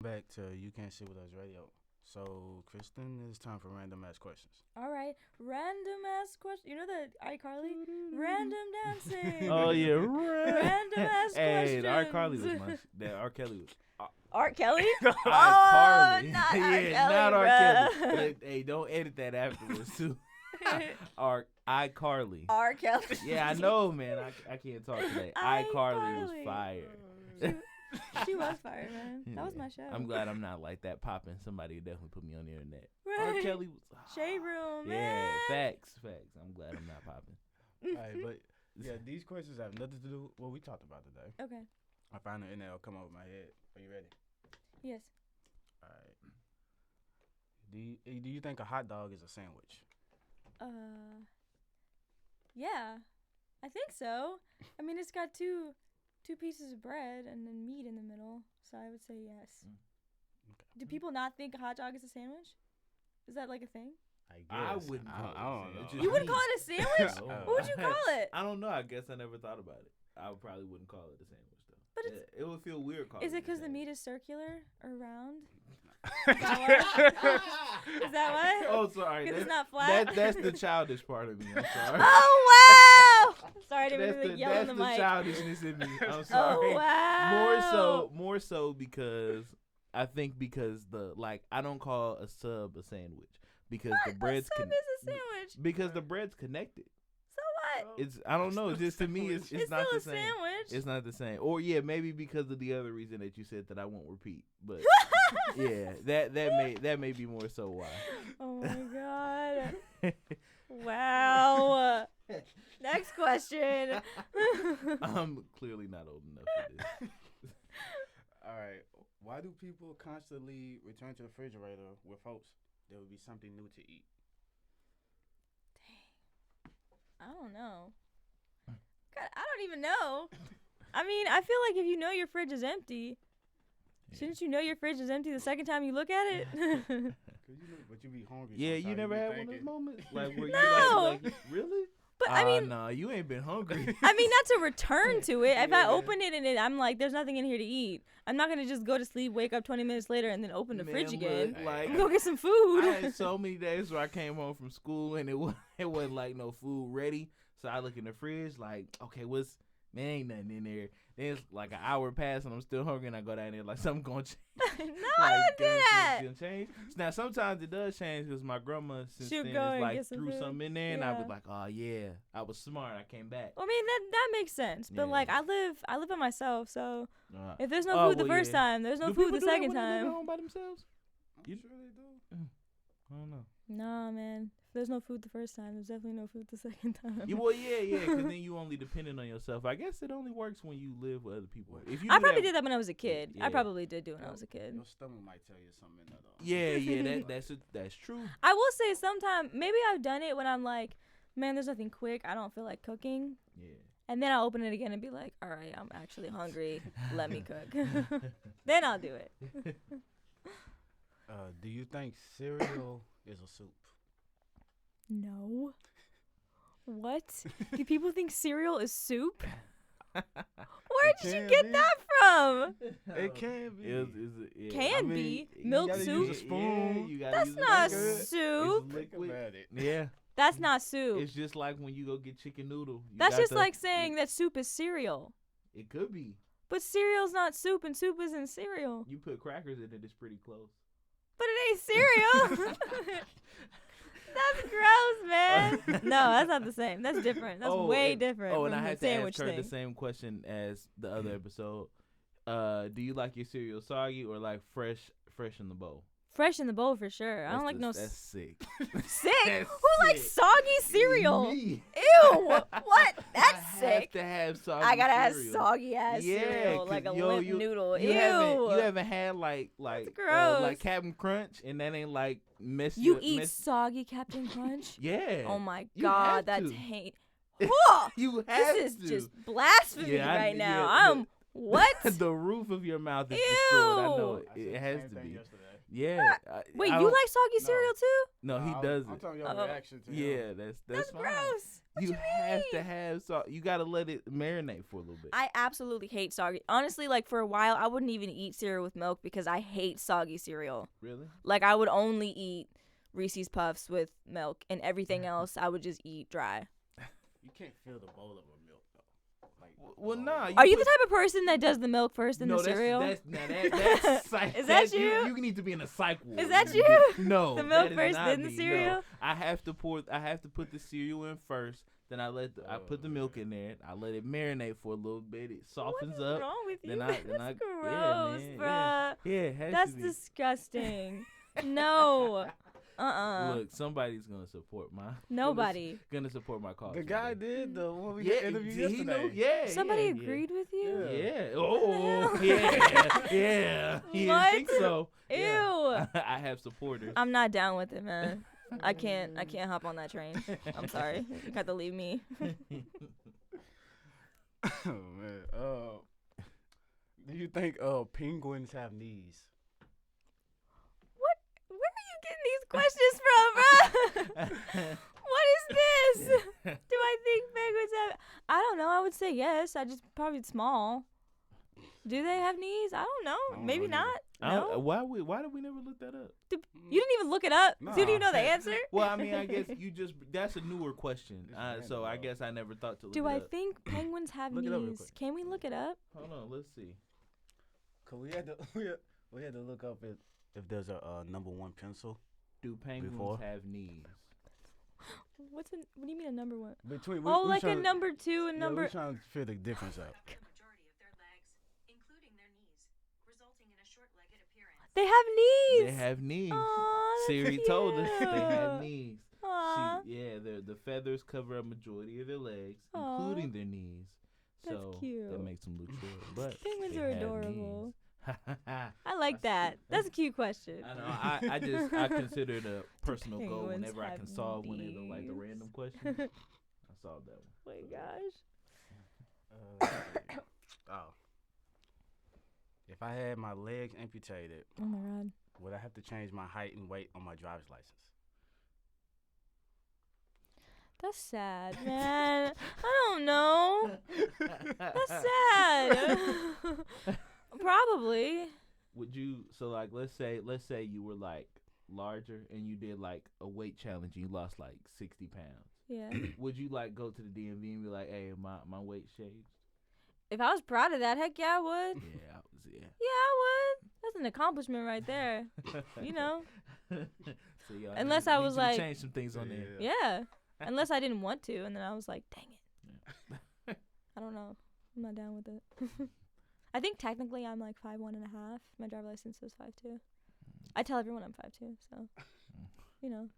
Back to You Can't Sit With Us Radio. So, Krysten, it's time for random ass questions. All right, random ass question. You know the iCarly random dancing. Oh yeah, Random ass questions. Hey, R. Kelly was my. That R. Kelly was. Art Kelly? iCarly. Not yeah, R. Kelly, not R. bruh. Kelly. Hey, don't edit that afterwards too. iCarly. R. Kelly. Yeah, I know, man. I can't talk today. iCarly was iCarly. fire. She was fire, man. That was my show. I'm glad I'm not like that popping. Somebody definitely put me on the internet. Right. R. Kelly was. Shade Room, Yeah, man. facts. I'm glad I'm not popping. All right, but yeah, these questions have nothing to do with what we talked about today. Okay. I found it and it'll come over my head. Are you ready? Yes. All right. Do you think a hot dog is a sandwich? Yeah, I think so. I mean, it's got two pieces of bread and then meat in the middle, so I would say yes. Okay. Do people not think a hot dog is a sandwich? Is that like a thing? I guess. wouldn't call it I a don't sandwich. know. Just You wouldn't me. call it a sandwich? No. What would you call it? I don't know. I guess I never thought about it. I probably wouldn't call it a sandwich though. But it's, It would feel weird calling is it a because the sandwich. meat is circular or round? Is that why? Oh, sorry. Because it's not flat? That's the childish part of me. I'm sorry. Oh, wow! Sorry, I didn't That's mean the, to yell in the mic. childishness in me. I'm sorry. Oh, wow. More so because I think I don't call a sub a sandwich because What? the bread's a sub is a sandwich. because the bread's connected. So what? It's I don't know. It's just to me, it's It's not still the a same. sandwich. It's not the same. Or yeah, maybe because of the other reason that you said that I won't repeat. But yeah, that may be more so why. Oh my god. Wow. Next question. I'm clearly not old enough for this. All right. Why do people constantly return to the refrigerator with hopes there will be something new to eat? I don't know. God, I don't even know. I mean, I feel like if you know your fridge is empty, shouldn't you know your fridge is empty the second time you look at it? But you be hungry. Yeah, you sometimes, never be had one of thinking. those moments like where No. you like really? But I mean, nah, you ain't been hungry. I mean, not to return to it. If I open it and I'm like, there's nothing in here to eat, I'm not gonna just go to sleep, wake up 20 minutes later, and then open the Man, fridge again. look, like, and go get some food. I had so many days where I came home from school and it wasn't like no food ready. So I look in the fridge like, okay, man, ain't nothing in there. Then it's like an hour passed and I'm still hungry and I go down there like something gonna change. No, like, I don't do that. Gonna change. Now sometimes it does change because my grandma since She'll then go is and like get some threw food. something in there and I Yeah. was like, oh yeah, I was smart. I came back. I mean, that makes sense. But Yeah. like, I live by myself, so Uh, if there's no Oh, food the well, first yeah. time, there's no do food people the do that second when they live at time. home by themselves? I'm sure they do. I don't know. Nah, man. If there's no food the first time, there's definitely no food the second time. Well, yeah, because then you only dependent on yourself. I guess it only works when you live with other people. If you I do probably that- did that when I was a kid. Yeah. I probably did do it when I was a kid. Your stomach might tell you something in that. That's true. I will say sometimes, maybe I've done it when I'm like, man, there's nothing quick. I don't feel like cooking. Yeah. And then I'll open it again and be like, all right, I'm actually hungry. Let me cook. Then I'll do it. Do you think cereal is a soup? No. What? Do people think cereal is soup? Where did you can get be. that from? It can be. Can I mean, be. you Milk gotta soup? use a spoon. You gotta That's use a not spoon. soup. It's Think liquid. about it. Yeah. That's not soup. It's just like when you go get chicken noodle. You That's got just the- like saying that soup is cereal. It could be. But cereal's not soup and soup isn't cereal. You put crackers in it, it's pretty close. But it ain't cereal. That's gross, man. No, that's not the same. That's different. That's way different. Oh, and from I the had to ask sandwich her thing. the same question as the other episode. Do you like your cereal soggy or like fresh in the bowl? Fresh in the bowl for sure. I don't like no That's sick. sick. That's Who likes sick. soggy cereal? Me. Ew. What? That's I sick. have to have soggy I gotta have cereal. soggy ass Yeah, cereal, like a 'cause, yo, limp you- noodle. You Ew. haven't had like gross. Captain Crunch, and that ain't like mess. You eat soggy Captain Crunch? Yeah. Oh my You God, have that's to. hate. Whoa, You have this is to. just blasphemy Yeah, right now. yeah, I'm what? the roof of your mouth is destroyed. I know Ew. it. It has to be. Yeah. Wait, I you don't- like soggy No. cereal too? No, he I'm doesn't. telling your Oh. reaction to him. Yeah, that's That's fine. gross. What You you have to mean? have salt. You gotta let it marinate for a little bit. I absolutely hate soggy. Honestly, like for a while, I wouldn't even eat cereal with milk because I hate soggy cereal. Really? Like I would only eat Reese's Puffs with milk, and everything else I would just eat dry. You can't feel the bowl of a milk though. Like, Well, nah. Are you the type of person that does the milk first in no, the cereal? That's psych. Is that you? You need to be in a psych ward. Is that you? No. The milk that is first, not then the me, cereal? No. I have to put the cereal in first. Then I put the milk in there. I let it marinate for a little bit. It softens What is up. wrong with you? Then That's yeah, gross, man, bruh. Yeah, it has That's to be. disgusting. No. Look, somebody's gonna support my. Nobody. Gonna support my cause. The guy did the one we Yeah, interviewed he yesterday. knew. Yeah. Somebody yeah, agreed with you? Yeah. the Oh. hell? Yeah. You What? think so? Ew. Yeah. I have supporters. I'm not down with it, man. I can't hop on that train. I'm sorry. You got to leave me. Oh man. Do you think penguins have knees? Where are you getting these questions from, bro? What is this? Do I think penguins have? I don't know. I would say yes. I just probably small. Do they have knees? I don't know. don't Maybe know not. No. Why did we never look that up? You didn't even look it up. Nah. So you didn't even know the answer. Well, I mean, I guess that's a newer question. It's random, So I though. guess I never thought to look Do it I up. think penguins have Look it up real knees? quick. Can we look it up? Hold on, let's see. Cause we had to we had to look up if there's a number one pencil Do penguins Before? have knees? What do you mean a number one? between. Oh, like a number two and Yeah, number. we're trying to figure the difference out. majority of their legs, including their knees, resulting in a short-legged appearance. They have knees. They have knees. Aw, that's Siri told us they have cute. knees. Aw, The feathers cover a majority of their legs, Aw. including their knees. That's So cute. that makes them look short. But penguins they are have adorable. knees. I like that. That's a cute question. I know. I consider it a personal goal penguins whenever I have can solve one of the knees? random questions. I solved that one. Oh my gosh. Oh. If I had my legs amputated, Oh my god. would I have to change my height and weight on my driver's license? That's sad, man. I don't know. That's sad. Probably. Would you? So like, let's say you were like larger and you did like a weight challenge and you lost like 60 pounds. Yeah. Would you like go to the DMV and be like, hey, my weight changed? If I was proud of that, heck yeah, I would. Yeah, Yeah, I would. That's an accomplishment right there. You know? So y'all Unless need I you was to like- change some things on there. Yeah. Unless I didn't want to, and then I was like, dang it. I don't know. I'm not down with it. I think technically I'm like 5'1.5". My driver's license says 5'2". I tell everyone I'm 5'2", so you know,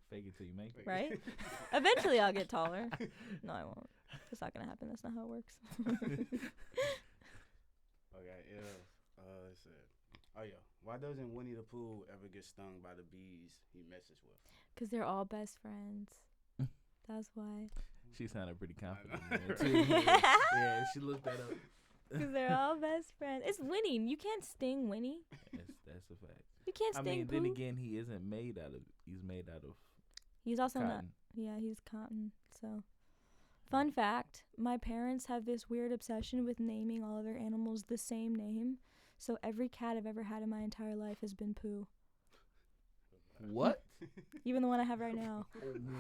Fake it till you make it. right? Eventually I'll get taller. No, I won't. It's not gonna happen. That's not how it works. Okay, let's see. Oh yeah, why doesn't Winnie the Pooh ever get stung by the bees he messes with? 'Cause they're all best friends. That's why. She sounded pretty confident in there too. Yeah, she looked that up. 'Cause they're all best friends. It's Winnie. You can't sting Winnie. That's a fact. You can't I sting mean, Pooh. then again, he isn't made out of. He's made out of He's also not. cotton. Yeah, he's cotton. So, fun fact: my parents have this weird obsession with naming all of their animals the same name. So every cat I've ever had in my entire life has been Pooh. What? Even the one I have right now.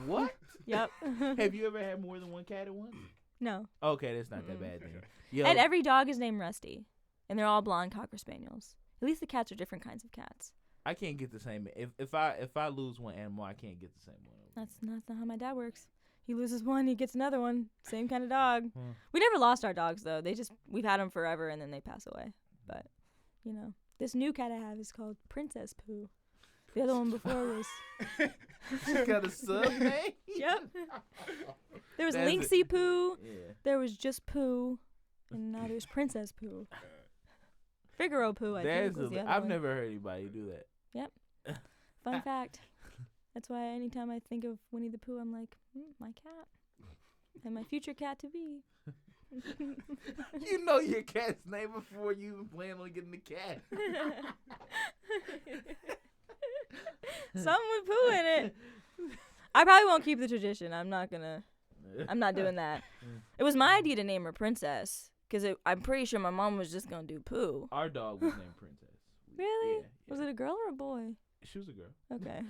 What? Yep. Have you ever had more than one cat at once? No. Okay, that's not that bad then. Yo, And every dog is named Rusty, and they're all blonde cocker spaniels. At least the cats are different kinds of cats. I can't get the same. If I lose one animal, I can't get the same one. That's not how my dad works. He loses one, he gets another one. Same kind of dog. Hmm. We never lost our dogs though. We've had them forever, and then they pass away. But you know, this new cat I have is called Princess Pooh. The other one before was. She's got a sub name. Yep. There was That's Lynxie Pooh. Yeah. There was just Pooh, and now there's Princess Pooh. Figaro Pooh, I think was the other I've one. never heard anybody do that. Fun fact. That's why anytime I think of Winnie the Pooh, I'm like, my cat. And my future cat to be. You know your cat's name before you even plan on getting the cat. Something with poo in it. I probably won't keep the tradition. I'm not doing that. It was my idea to name her Princess because I'm pretty sure my mom was just gonna do poo. Our dog was named Princess. Really? Yeah. Was it a girl or a boy? She was a girl. Okay.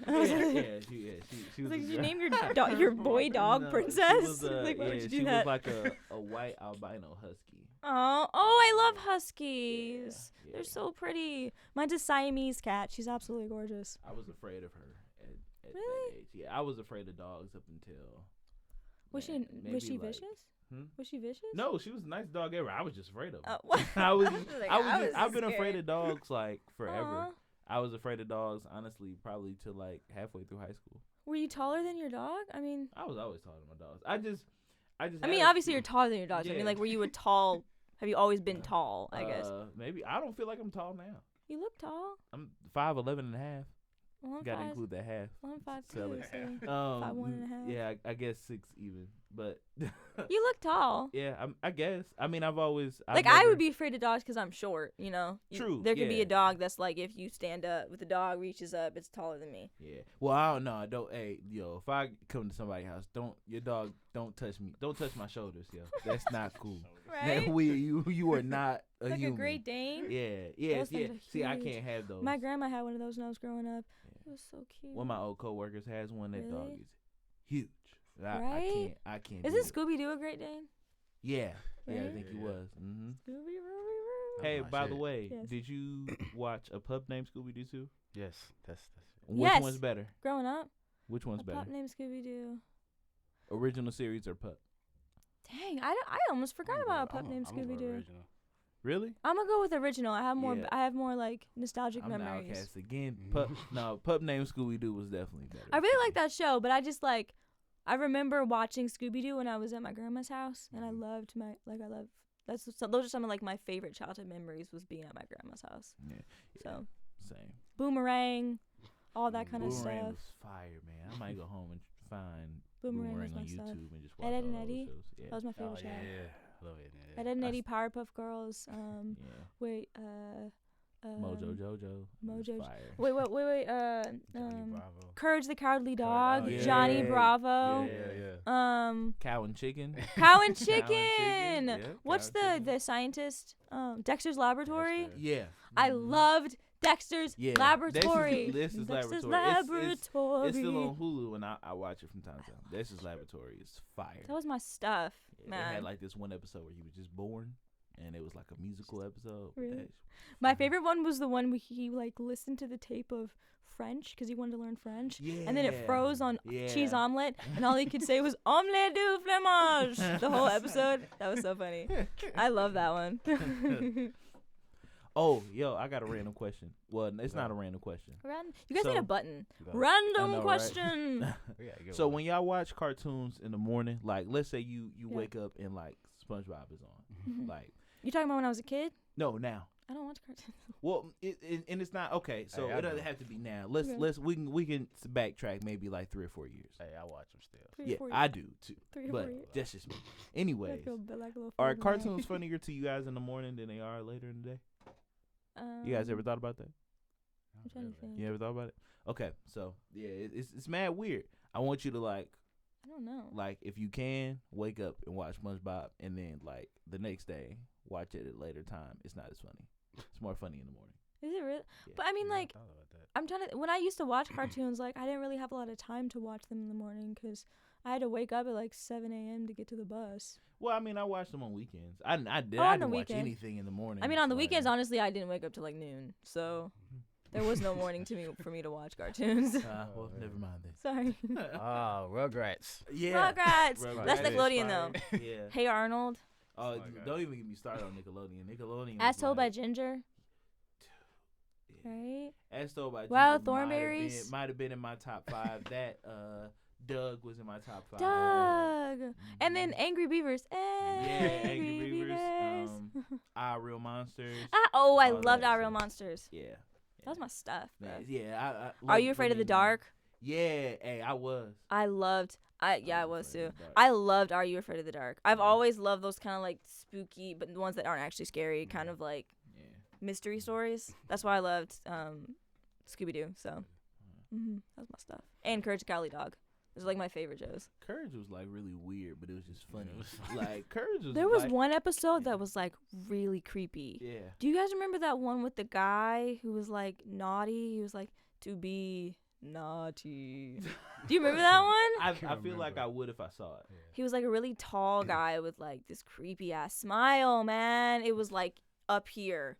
She was Like, a did you girl. name your boy dog No, Princess? She was, Like, why would you do she that? was like a white albino husky. Oh, I love huskies. Yeah. They're so pretty. Mine's a Siamese cat. She's absolutely gorgeous. I was afraid of her at Really? that age. Yeah, I was afraid of dogs up until. Was man, she maybe like- vicious? Hmm? Was she vicious? No, she was the nicest dog ever. I was just afraid of her. Oh, I was. Like, I've been scared. afraid of dogs like forever. Aw. I was afraid of dogs, honestly, probably till like halfway through high school. Were you taller than your dog? I mean, I was always taller than my dogs. I just. I mean, obviously you're taller than your dogs. I Yeah. mean, like, were you a tall? Have you always been tall? I guess Maybe I don't feel like I'm tall now. you look tall. I'm 5'11" and a half. Well, I'm Got to five. include that half. Well, I'm 5'2", Sell it. so 5'1" and a half. Yeah, I guess 6 even, but You look tall. yeah, I guess. I mean, I've always Like, I would be afraid of dogs because I'm short. You know. True, There could be yeah. a dog that's like, if you stand up, with the dog reaches up, it's taller than me. Yeah. Well, I don't know. I don't. Hey, yo, if I come to somebody's house, your dog don't touch me. Don't touch my shoulders, yo. That's not cool. Right? You are not a Like human. a Great Dane. Yeah. Those things are See, I huge. can't have those. My grandma had one of those when I was growing up. It was so cute. One of my old coworkers has one. That dog Really? is huge. Right? I can't. Isn't do it. Scooby Doo a Great Dane? Yeah. Yeah, I Right? think he was. Mm-hmm. Scooby Doo. Hey, my by the shit. way, Yes. did you watch a pup named Scooby Doo too? Yes, that's Which Yes. one's better? Growing up, Which one's a better? pup named Scooby Doo. Original series or pup? Dang, I almost forgot about a pup named Scooby Doo. Really? I'm gonna go with original. I have more. Yeah. I have more like nostalgic I'm the memories. outcast again. Pup named Scooby Doo was definitely better. I really like that show, but I just like. I remember watching Scooby Doo when I was at my grandma's house, and I loved those are some of like my favorite childhood memories was being at my grandma's house. Yeah. So Same. Boomerang, all that kind of Boomerang stuff. was fire, man. I might go home and find Boomerang Boomerang was on my stuff. YouTube and just watch Ed, Ed all and those Eddie. shows. Yeah. That was my Oh favorite yeah, show. love it. Ed, Ed and Eddie, Powerpuff Girls. Yeah. Wait, Mojo Jojo. was Mojo. Fire. Wait. Johnny Bravo. Courage the Cowardly Dog. Oh, yeah. Johnny Bravo. Yeah. Cow and Chicken. Cow and Chicken, Chicken. yeah, What's Cow and the scientist? Dexter's Laboratory. Dexter. Yeah. I loved Dexter's Yeah. Laboratory. Dexter's Dexter's Laboratory. Laboratory. It's still on Hulu, and I watch it from time to time. Dexter's Laboratory is fire. That was my stuff, They man. had like this one episode where he was just born, and it was like a musical episode. but Really? that- My favorite one was the one where he like listened to the tape of French because he wanted to learn French, and then it Yeah. froze on cheese Yeah. omelet, and all he could say was omelette du fromage the whole episode. That was so funny. I love that one. Oh, yo, I got a random question. Well, it's not a random question. You guys need So- a button. Go. Random I know, right? question. We gotta get So one. when y'all watch cartoons in the morning, like let's say you Yeah. wake up and like SpongeBob is on, like You talking about when I was a kid? no now. I don't watch cartoons. Well, and it's not okay. So Hey, I it doesn't do. have to be now. Let's Okay. we can backtrack maybe like 3 or 4 years. Hey, I watch them still. 3 or Yeah, 4 I do too. 3 or But 4 years. that's just me. I Anyways, feel like a little are further away. cartoons funnier to you guys in the morning than they are later in the day? You guys ever thought about that? I'm trying to think. You ever thought about it? Okay, so yeah, it's mad weird. I want you to like I don't know. if you can wake up and watch SpongeBob, and then like the next day watch it at a later time. It's not as funny. It's more funny in the morning. Is it really? Yeah. But I mean, Yeah, I like, thought about that. I'm trying to. When I used to watch cartoons, like, I didn't really have a lot of time to watch them in the morning because I had to wake up at like 7 a.m. to get to the bus. Well, I mean, I watched them on weekends. I on didn't the watch weekend. anything in the morning. I mean, on the so, weekends, honestly, I didn't wake up till like noon, so there was no morning for me to watch cartoons. well, never mind then. Sorry. Oh, Rugrats. Yeah. Rugrats. Rugrats. That's That is Nickelodeon though. fire. Yeah. Hey Arnold. Oh, my God. don't even get me started on Nickelodeon. Nickelodeon. As was Told by like, Ginger. yeah. Right. As Told by Wild Ginger Thornberries. might have been in my top 5. That Doug was in my top 5. Doug. And then Angry Beavers. Yeah, Angry Beavers. Beavers. Our Real Monsters. I all loved that Our Real stuff. Monsters. Yeah. That was my stuff. Bro. Yeah. Are you afraid of the dark? Yeah, hey, I was. I loved. I was Afraid too. of the Dark. I loved Are You Afraid of the Dark? I've always loved those kind of like spooky, but the ones that aren't actually scary, kind of like Yeah. mystery stories. That's why I loved Scooby Doo. So that's my stuff. And Courage the Cowardly Dog. Those are like my favorite shows. Courage was like really weird, but it was just funny. Like Courage was. There was like, one episode that was like really creepy. Yeah. Do you guys remember that one with the guy who was like naughty? He was like, to be naughty. Do you remember that one? I feel like I would if I saw it. He was like a really tall guy with like this creepy ass smile, man. It was like up here.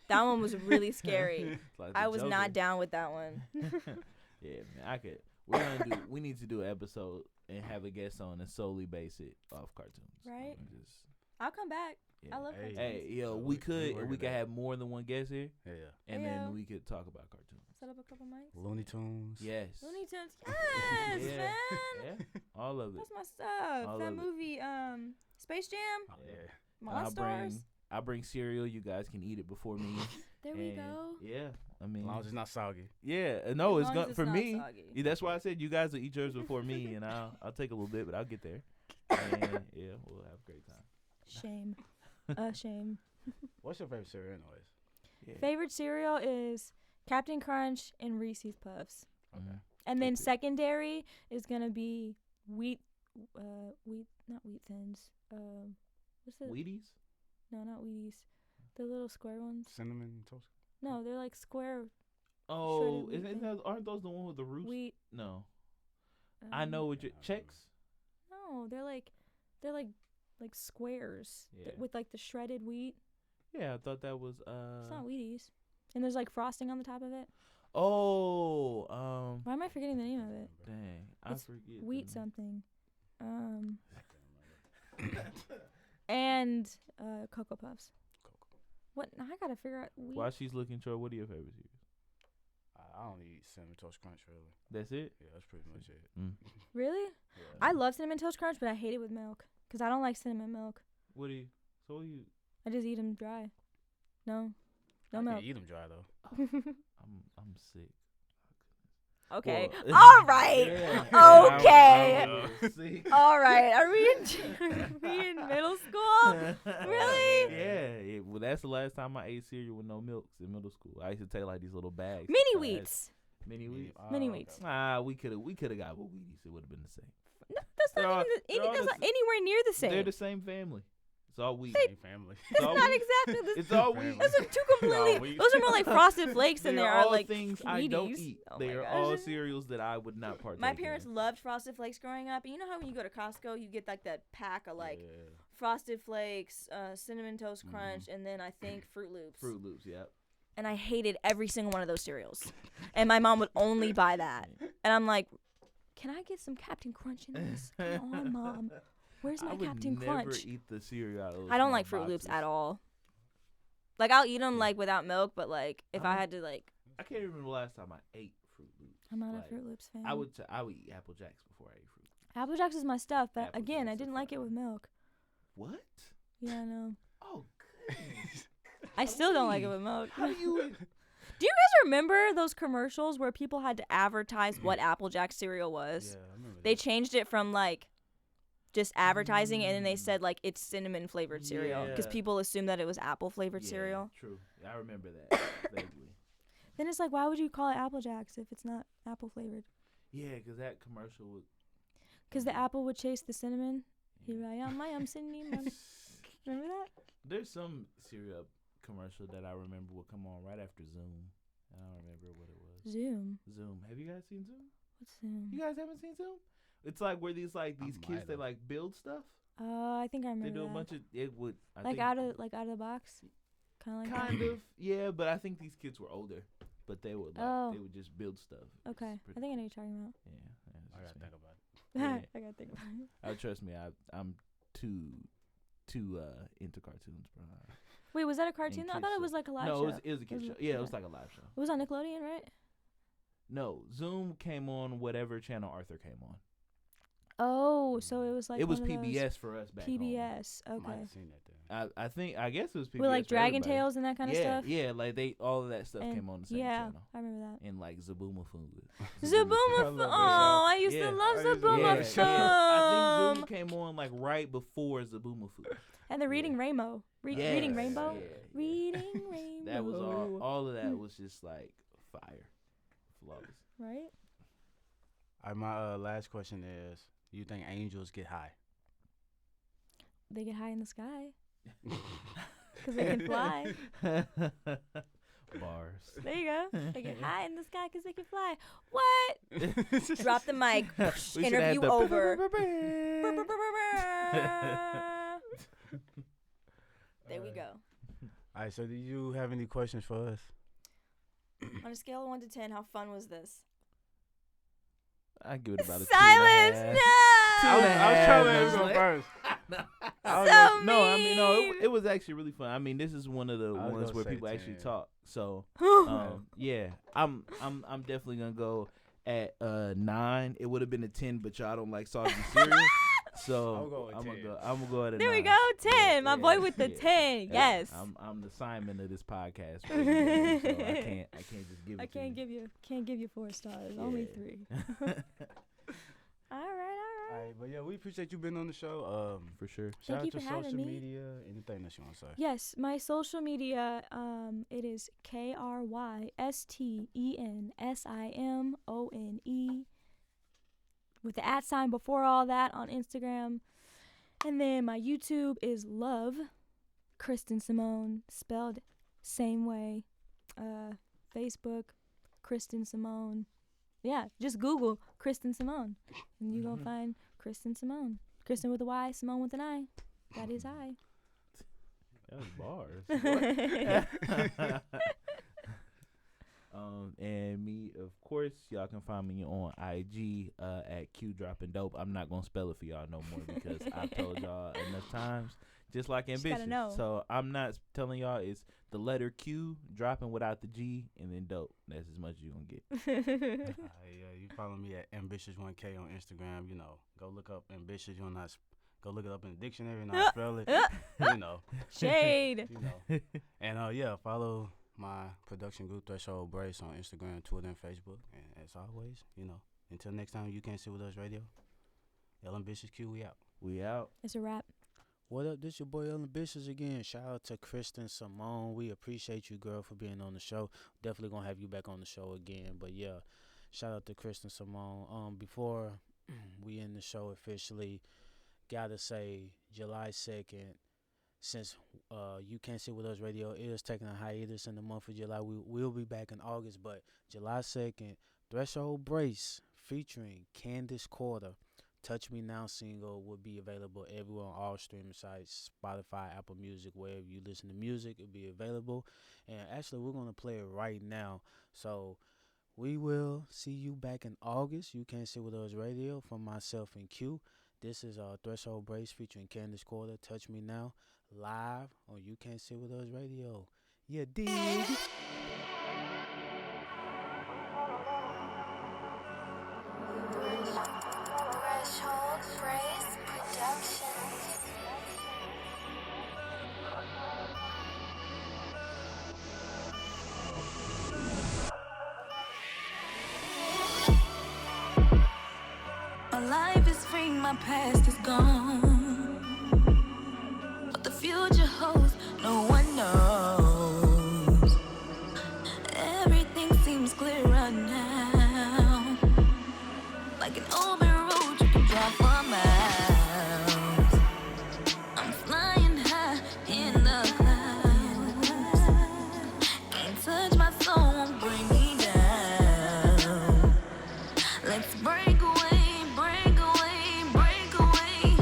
That one was really scary. Like the I was Joker. not down with that one. Yeah, man, I could. We need to do an episode and have a guest on and solely base it off cartoons. Right. And just, I'll come back. yeah. I love cartoons. Hey, yo, we we could working we could that. have more than one guest here, Yeah. and Yeah. then we could talk about cartoons. Set up a couple mics. Looney Tunes. Yes. Looney Tunes. Yes, Yeah. man. Yeah. All of it. That's my stuff. All that of it. movie, Space Jam, Oh, yeah. Monstars. I'll bring cereal. You guys can eat it before me. There we And, go. Yeah. I mean, As long as it's not soggy. yeah. No, As it's long going as it's for not me. soggy. Yeah, that's why I said you guys will eat yours before me, and I'll take a little bit, but I'll get there. And yeah, we'll have a great time. Shame. Shame. What's your favorite cereal, anyways? Yeah. Favorite cereal is Captain Crunch and Reese's Puffs. Okay. And then Okay. secondary is gonna be wheat, not wheat thins. What's the? Wheaties? No, not Wheaties. The little square ones. Cinnamon toast. No, they're like square Oh, wheat isn't thing. that, aren't those the one with the roost? wheat. No. I know what your checks. No, they're like squares Yeah. with like the shredded wheat. Yeah, I thought that was It's not Wheaties. And there's like frosting on the top of it. Oh, Why am I forgetting the name of it? dang, I It's forget. the Wheat name. something. And Cocoa Puffs. What? Now I gotta figure out. Wheat. While she's looking, Troy, what are your favorite cereals? I don't eat Cinnamon Toast Crunch, really. That's it? Yeah, that's pretty much it. Really? Yeah. I love Cinnamon Toast Crunch, but I hate it with milk because I don't like cinnamon milk. What do you? So what do you? I just eat them dry. No I milk. can eat them dry, though. I'm sick. Okay. Well, All right. yeah. Okay. I'm a little sick. All right. Are we in middle school? Really? Yeah. Well, that's the last time I ate cereal with no milk in middle school. I used to take like these little bags. Mini So I had wheats. Mini wheats. Mini wheats. Nah, we could have got with Wheaties. It would have been the same. No, that's They're all- not even they're all that's the not anywhere near the They're same. the same family. It's all wheat. Same family. That's all not wheat. exactly the It's all wheat. Those are two completely. wheat. Those are more like Frosted Flakes than They they are are all like things I don't Wheaties. eat. Oh They my are gosh. all cereals that I would not partake. My parents in. loved Frosted Flakes growing up. And you know how when you go to Costco, you get like that pack of like Yeah. Frosted Flakes, Cinnamon Toast Crunch, and then I think Fruit Loops. Fruit Loops. Yep. And I hated every single one of those cereals. And my mom would only buy that. And I'm like, can I get some Captain Crunch in this? Come on, Mom. Where's I my would Captain never Crunch? eat the cereal out of those I don't small like Fruit Loops boxes. at all. Like I'll eat them Yeah. like without milk, but like if I Uh-huh. had to like, I can't remember the last time I ate Fruit Loops. I'm not Like, a Fruit Loops fan. I would eat Apple Jacks before I ate Fruit Loops. Apple Jacks is my stuff, but Apple again, I Jacks are didn't like it fire. with milk. What? Yeah, I know. Oh, goodness. I still don't like it Elise, with milk. How do you? Do you guys remember those commercials where people had to advertise what Apple Jack cereal was? Yeah, I remember They that. changed it from like just advertising and then they said like it's cinnamon flavored cereal because Yeah. people assumed that it was apple flavored Yeah, cereal. True. I remember that vaguely. Then it's like, why would you call it Apple Jacks if it's not apple flavored? Yeah, because that commercial would. Because the apple would chase the cinnamon. Here I am cinnamon. Remember that? There's some cereal commercial that I remember would come on right after Zoom. I don't remember what it was. Zoom. Zoom. Have you guys seen Zoom? What's Zoom? You guys haven't seen Zoom? It's like where these kids might they have. like build stuff. I think I remember They do a that. bunch of it would I like think, out of the box, kind of like kind that. of yeah, but I think these kids were older, but they would Oh. they would just build stuff. It was Okay, I pretty think I know cool. what you're talking about. Yeah, it's I just gotta me. think about it. Yeah. I gotta think about it. Trust me, I'm too into cartoons, bro. Wait, was that a cartoon? I kids thought it show. was like a live No, show. it was a kid Was show. it- Yeah, it was okay. like a live show. It was on Nickelodeon, right? No, Zoom came on whatever channel Arthur came on. Oh, so it was like It was one of those PBS for us back home. PBS. Might Okay. have seen that there. I guess it was PBS With like for Dragon everybody. Tales and that kind of Yeah, stuff. yeah, like all of that stuff And came on the same yeah, channel. I remember that. And like Zaboomafu. Zaboomafoo. that Oh, I used Yeah. to love I used to love Zaboomafoo. that I think Zoom came on like right before Zaboomafu. And the Reading Rainbow. Reading Rainbow. Yeah. Reading Rainbow. That was all of that was just like fire. Flawless. Right? All right, my last question is: do you think angels get high? They get high in the sky. Because they can fly. Bars. There you go. They get high in the sky because they can fly. What? Drop the mic. We should Interview add the over. There we go. All right, so do you have any questions for us? On a scale of 1 to 10, how fun was this? I give it about a Silence! 2.5. No! I was trying to let him go Like- first. So No, I mean, no, mean. it was actually really fun. I mean, this is one of the I was ones gonna where say people actually 10. talk. So, yeah, I'm definitely gonna go at 9. It would have been a 10, but y'all don't like soggy cereal, so I'll go with I'm 10. gonna go at a There 9. we go, 10. My boy with the yeah. 10. Yeah, Yes. I'm the Simon of this podcast. Right here, so I can't just give it I to you. can't give you 4 stars. Only 3. All right. All right, but yeah, we appreciate you being on the show. For sure. Shout Thank you out to for having social me. media, anything that you want to say. Yes, my social media, it is KrystenSimone with the @ before all that on Instagram. And then my YouTube is Love Krysten Simone, spelled same way. Facebook, Krysten Simone. Yeah, just Google Krysten Simone, and you're going to find Krysten Simone. Krysten with a Y, Simone with an I. That is I. That was bars. And me, of course, y'all can find me on IG at QDroppingDope. I'm not gonna spell it for y'all no more because I've told y'all enough times. Just like Just gotta ambitious. know. So I'm not telling y'all it's the letter Q dropping without the G and then dope. That's as much as you gonna get. You follow me at ambitious1k on Instagram. You know, go look up ambitious. You'll not go look it up in the dictionary and not spell it. You know, Shade. you know. And yeah, follow my production group Threshold Brace on Instagram, Twitter, and Facebook. And as always, you know, until next time, You Can't Sit With Us Radio. L Ambitious Q, we out. We out. It's a wrap. What up? This your boy El Ambitious again. Shout out to Krysten Simone. We appreciate you, girl, for being on the show. Definitely gonna have you back on the show again. But yeah, shout out to Krysten Simone. Before we end the show officially, gotta say July 2nd, since You Can't Sit With Us Radio is taking a hiatus in the month of July, we will be back in August. But July 2nd, Threshold Brace featuring Candace Carter. Touch Me Now single will be available everywhere on all streaming sites, Spotify, Apple Music, wherever you listen to music, it'll be available. And actually, we're going to play it right now. So we will see you back in August. You Can't Sit With Us Radio from myself and Q. This is Threshold Brace featuring Candace Carter, Touch Me Now, live on You Can't Sit With Us Radio. Yeah, dig. Threshold Brace Productions. My life is free, my past is gone. What the future holds, no one knows. Everything seems clear right now. Like an open road you can drive for miles. I'm flying high in the clouds. Can't touch my soul, won't bring me down. Let's break away, break away, break away.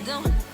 Don't